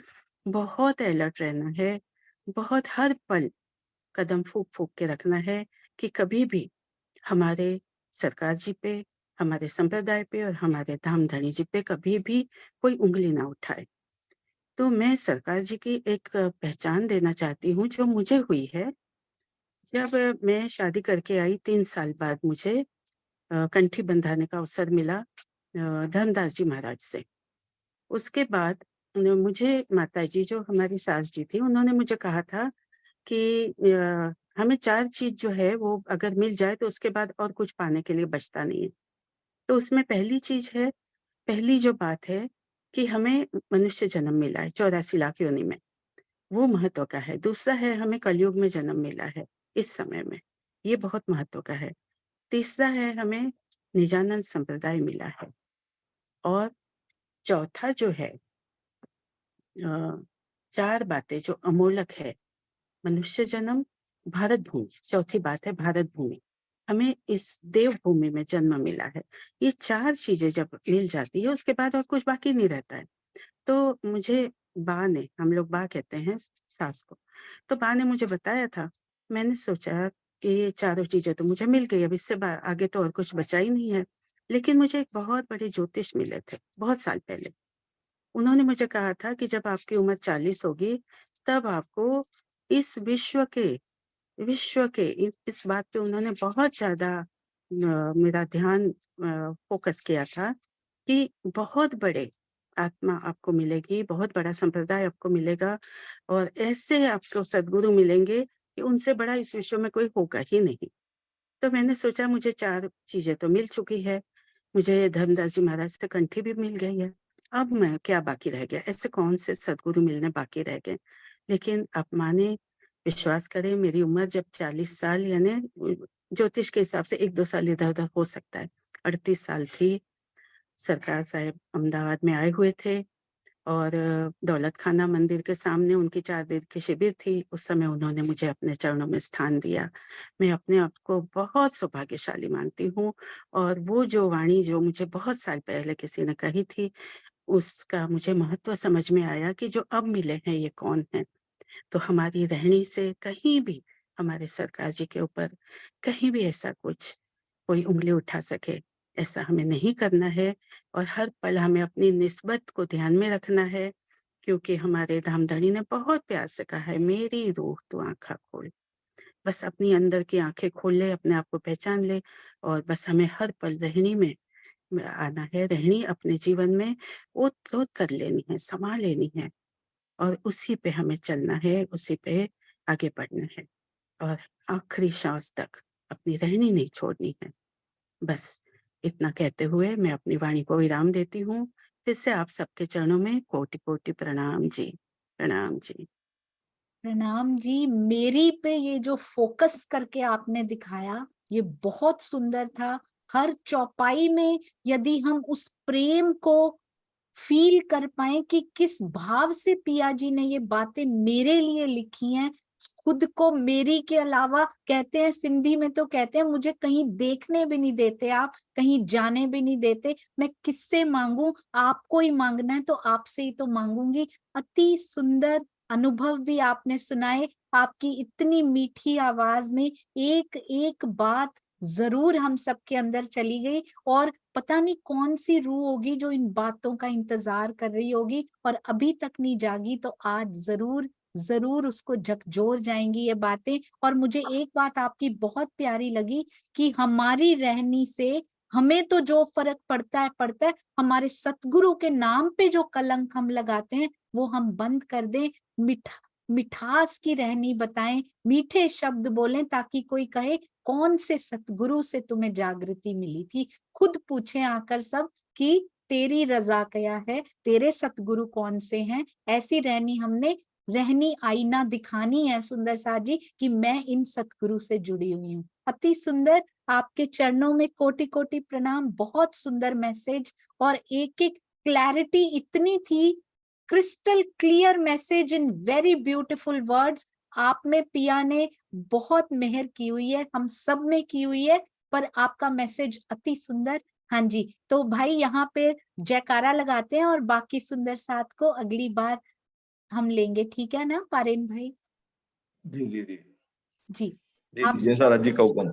बहुत अलर्ट रहना है, बहुत हर पल कदम फूक फूक के रखना है कि कभी भी हमारे सरकार जी पे, हमारे संप्रदाय पे और हमारे धाम धनी जी पे कभी भी कोई उंगली ना उठाए। तो मैं सरकार जी की एक पहचान देना चाहती हूँ जो मुझे हुई है। जब मैं शादी करके आई 3 साल बाद मुझे कंठी बंधाने का अवसर मिला धर्मदास जी महाराज से। उसके बाद मुझे माताजी जो हमारी सास जी थी उन्होंने मुझे कहा था कि हमें 4 चीज़ जो है वो अगर मिल जाए तो उसके बाद और कुछ पाने के लिए बचता नहीं है। तो उसमें पहली चीज़ है, पहली जो बात है कि हमें मनुष्य जन्म मिला है 84 लाख योनि में, वो महत्व का है। दूसरा है हमें कलयुग में जन्म मिला है इस समय में, ये बहुत महत्व का है। तीसरा है हमें निजानंद संप्रदाय मिला है और चौथा जो है 4 बातें जो अमोलक है, मनुष्य जन्म, भारत भूमि, चौथी बात है भारत भूमि। हमें इस देव भूमि में जन्म मिला है। ये 4 चीज़ें जब मिल जाती है उसके बाद और कुछ बाकी नहीं रहता है। तो मुझे बा ने, हम लोग बा कहते हैं सास को, तो बा ने मुझे बताया था। मैंने सोचा कि ये चारों चीज़ें तो मुझे मिल गई, अब इससे आगे तो और कुछ बचा ही नहीं है। लेकिन मुझे एक बहुत बड़े ज्योतिष मिले थे, बहुत साल पहले। उन्होंने मुझे कहा था कि जब आपकी उम्र 40 होगी, तब आपको इस विश्व के इस बात पे उन्होंने बहुत ज़्यादा मेरा ध्यान फ़ोकस किया था कि बहुत बड़े आत्मा आपको मिलेगी, बहुत बड़ा संप्रदाय आपको मिलेगा और ऐसे आपको सद्गुरु मिलेंगे कि उनसे बड़ा इस विश्व में कोई होगा ही नहीं। तो मैंने सोचा मुझे 4 चीज़ें तो मिल चुकी है, मुझे धर्मदास जी महाराज से कंठी भी मिल गई है, अब मैं क्या बाकी रह गया? ऐसे कौन से सद्गुरु मिलने बाकी रह गए? लेकिन आप माने, विश्वास करें, मेरी उम्र जब 40 साल यानी ज्योतिष के हिसाब से 1-2 साल इधर-उधर हो सकता है, 38 साल थी। सरकार साहब अहमदाबाद में आए हुए थे और दौलत खाना मंदिर के सामने उनकी 4 दिन की शिविर थी। उस समय उन्होंने मुझे अपने चरणों में स्थान दिया। मैं अपने आप को बहुत सौभाग्यशाली मानती हूँ और वो जो वाणी जो मुझे बहुत साल पहले किसी ने कही थी, उसका मुझे महत्व समझ में आया कि जो अब मिले हैं ये कौन हैं। तो हमारी रहनी से कहीं भी हमारे सरकार जी के ऊपर कहीं भी ऐसा कुछ कोई उँगली उठा सके, ऐसा हमें नहीं करना है और हर पल हमें अपनी निस्बत को ध्यान में रखना है, क्योंकि हमारे धामधनी ने बहुत प्यार से कहा है, मेरी रूह तू आँखा खोल। बस अपनी अंदर की आँखें खोल ले, अपने आप को पहचान ले और बस हमें हर पल रहनी में आना है, रहनी अपने जीवन में ओत-प्रोत कर लेनी है, समा लेनी है और उसी पे हमें चलना है, उसी पे आगे बढ़ना है और आखिरी श्वास तक अपनी रहनी नहीं छोड़नी है। बस इतना कहते हुए मैं अपनी वाणी को विराम देती हूँ। फिर से आप सबके चरणों में कोटि-कोटि प्रणाम जी। प्रणाम जी। प्रणाम जी। मेरी पे ये जो फोकस करके आपने दिखाया, ये बहुत सुंदर था। हर चौपाई में यदि हम उस प्रेम को फील कर पाए कि किस भाव से पिया जी ने ये बातें मेरे लिए लिखी हैं, खुद को मेरी के अलावा, कहते हैं सिंधी में तो कहते हैं, मुझे कहीं देखने भी नहीं देते आप, कहीं जाने भी नहीं देते, मैं किससे मांगू? आपको ही मांगना है तो आपसे ही तो मांगूंगी। अति सुंदर अनुभव भी आपने सुनाए। आपकी इतनी मीठी आवाज में एक एक बात जरूर हम सबके अंदर चली गई और पता नहीं कौन सी रूह होगी जो इन बातों का इंतजार कर रही होगी और अभी तक नहीं जागी, तो आज जरूर जरूर उसको झकझोर जाएंगी ये बातें। और मुझे एक बात आपकी बहुत प्यारी लगी कि हमारी रहनी से हमें तो जो फर्क पड़ता है, हमारे सतगुरु के नाम पे जो कलंक हम लगाते हैं वो हम बंद कर दें। मिठास की रहनी बताएं, मीठे शब्द बोलें, ताकि कोई कहे कौन से सतगुरु से तुम्हें जागृति मिली थी। खुद पूछें आकर सब कि तेरी रजा क्या है, तेरे सतगुरु कौन से हैं। ऐसी रहनी हमने रहनी आईना दिखानी है सुंदर सा जी कि मैं इन सतगुरु से जुड़ी हुई हूँ। अति सुंदर, आपके चरणों में कोटि कोटि प्रणाम। बहुत सुंदर मैसेज और एक एक क्लैरिटी इतनी थी, crystal clear message in very beautiful words. आप में पिया ने बहुत मेहर की हुई है, हम सब में की हुई है। पर आपका मैसेज अति सुंदर। हाँ जी, तो भाई यहाँ पे जयकारा लगाते हैं और बाकी सुंदर साथ को अगली बार हम लेंगे, ठीक है ना पारेन भाई? जी जी जी जी जी आप जी, जैसा राज्य का हुक्म।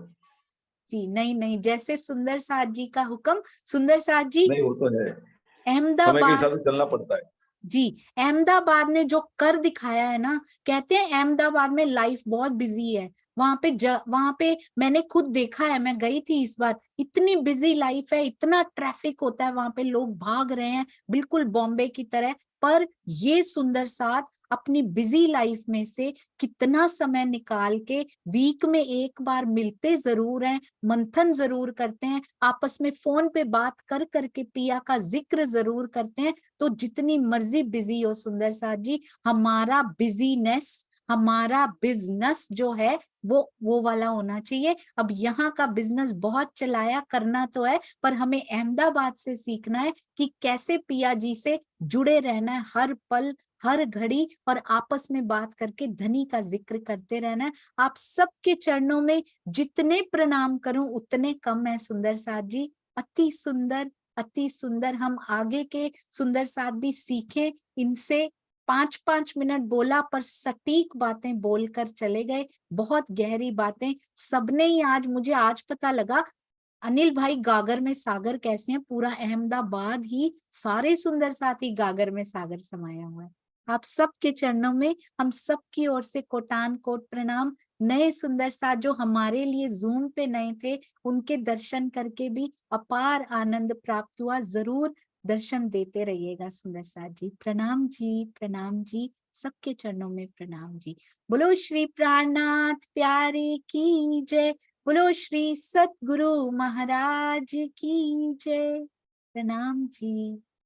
जी, नहीं जैसे सुंदर साथ जी का हुक्म। सुंदर साथ जी नहीं, वो तो है, समय के अहमदाबाद, हिसाब से चलना पड़ता है। जी अहमदाबाद ने जो कर दिखाया है ना, कहते हैं अहमदाबाद में लाइफ बहुत बिजी है। वहां पे मैंने खुद देखा है, मैं गई थी इस बार, इतनी बिजी लाइफ है, इतना ट्रैफिक होता है वहां पे, लोग भाग रहे हैं बिल्कुल बॉम्बे की तरह। पर ये सुंदर साथ अपनी बिजी लाइफ में से कितना समय निकाल के वीक में एक बार मिलते जरूर हैं, मंथन जरूर करते हैं, आपस में फोन पे बात कर करके पिया का जिक्र जरूर करते हैं। तो जितनी मर्जी बिजी हो सुंदर साथ जी, हमारा बिजीनेस, हमारा बिजनेस जो है वो वाला होना चाहिए। अब यहाँ का बिजनेस बहुत चलाया करना तो है, पर हमें अहमदाबाद से सीखना है कि कैसे पिया जी से जुड़े रहना है हर पल हर घड़ी, और आपस में बात करके धनी का जिक्र करते रहना है। आप सबके चरणों में जितने प्रणाम करूं उतने कम है सुंदर साथ जी। अति सुंदर, अति सुंदर। हम आगे के सुंदर साथ भी सीखें इनसे। 5-5 मिनट बोला पर सटीक बातें बोलकर चले गए, बहुत गहरी बातें। सबने ही आज, मुझे आज पता लगा अनिल भाई गागर में सागर कैसे हैं, पूरा अहमदाबाद ही सारे सुंदर साथी गागर में सागर समाया हुआ है। आप सबके चरणों में हम सबकी ओर से कोटान कोट प्रणाम। नए सुंदर साथ जो हमारे लिए जूम पे नए थे, उनके दर्शन करके भी अपार आनंद प्राप्त हुआ। जरूर दर्शन देते रहिएगा सुंदर साथ जी। प्रणाम जी, प्रणाम जी, सबके चरणों में प्रणाम जी। बोलो श्री प्राणनाथ प्यारे की जय, बोलो श्री सतगुरु महाराज की जय। प्रणाम जी।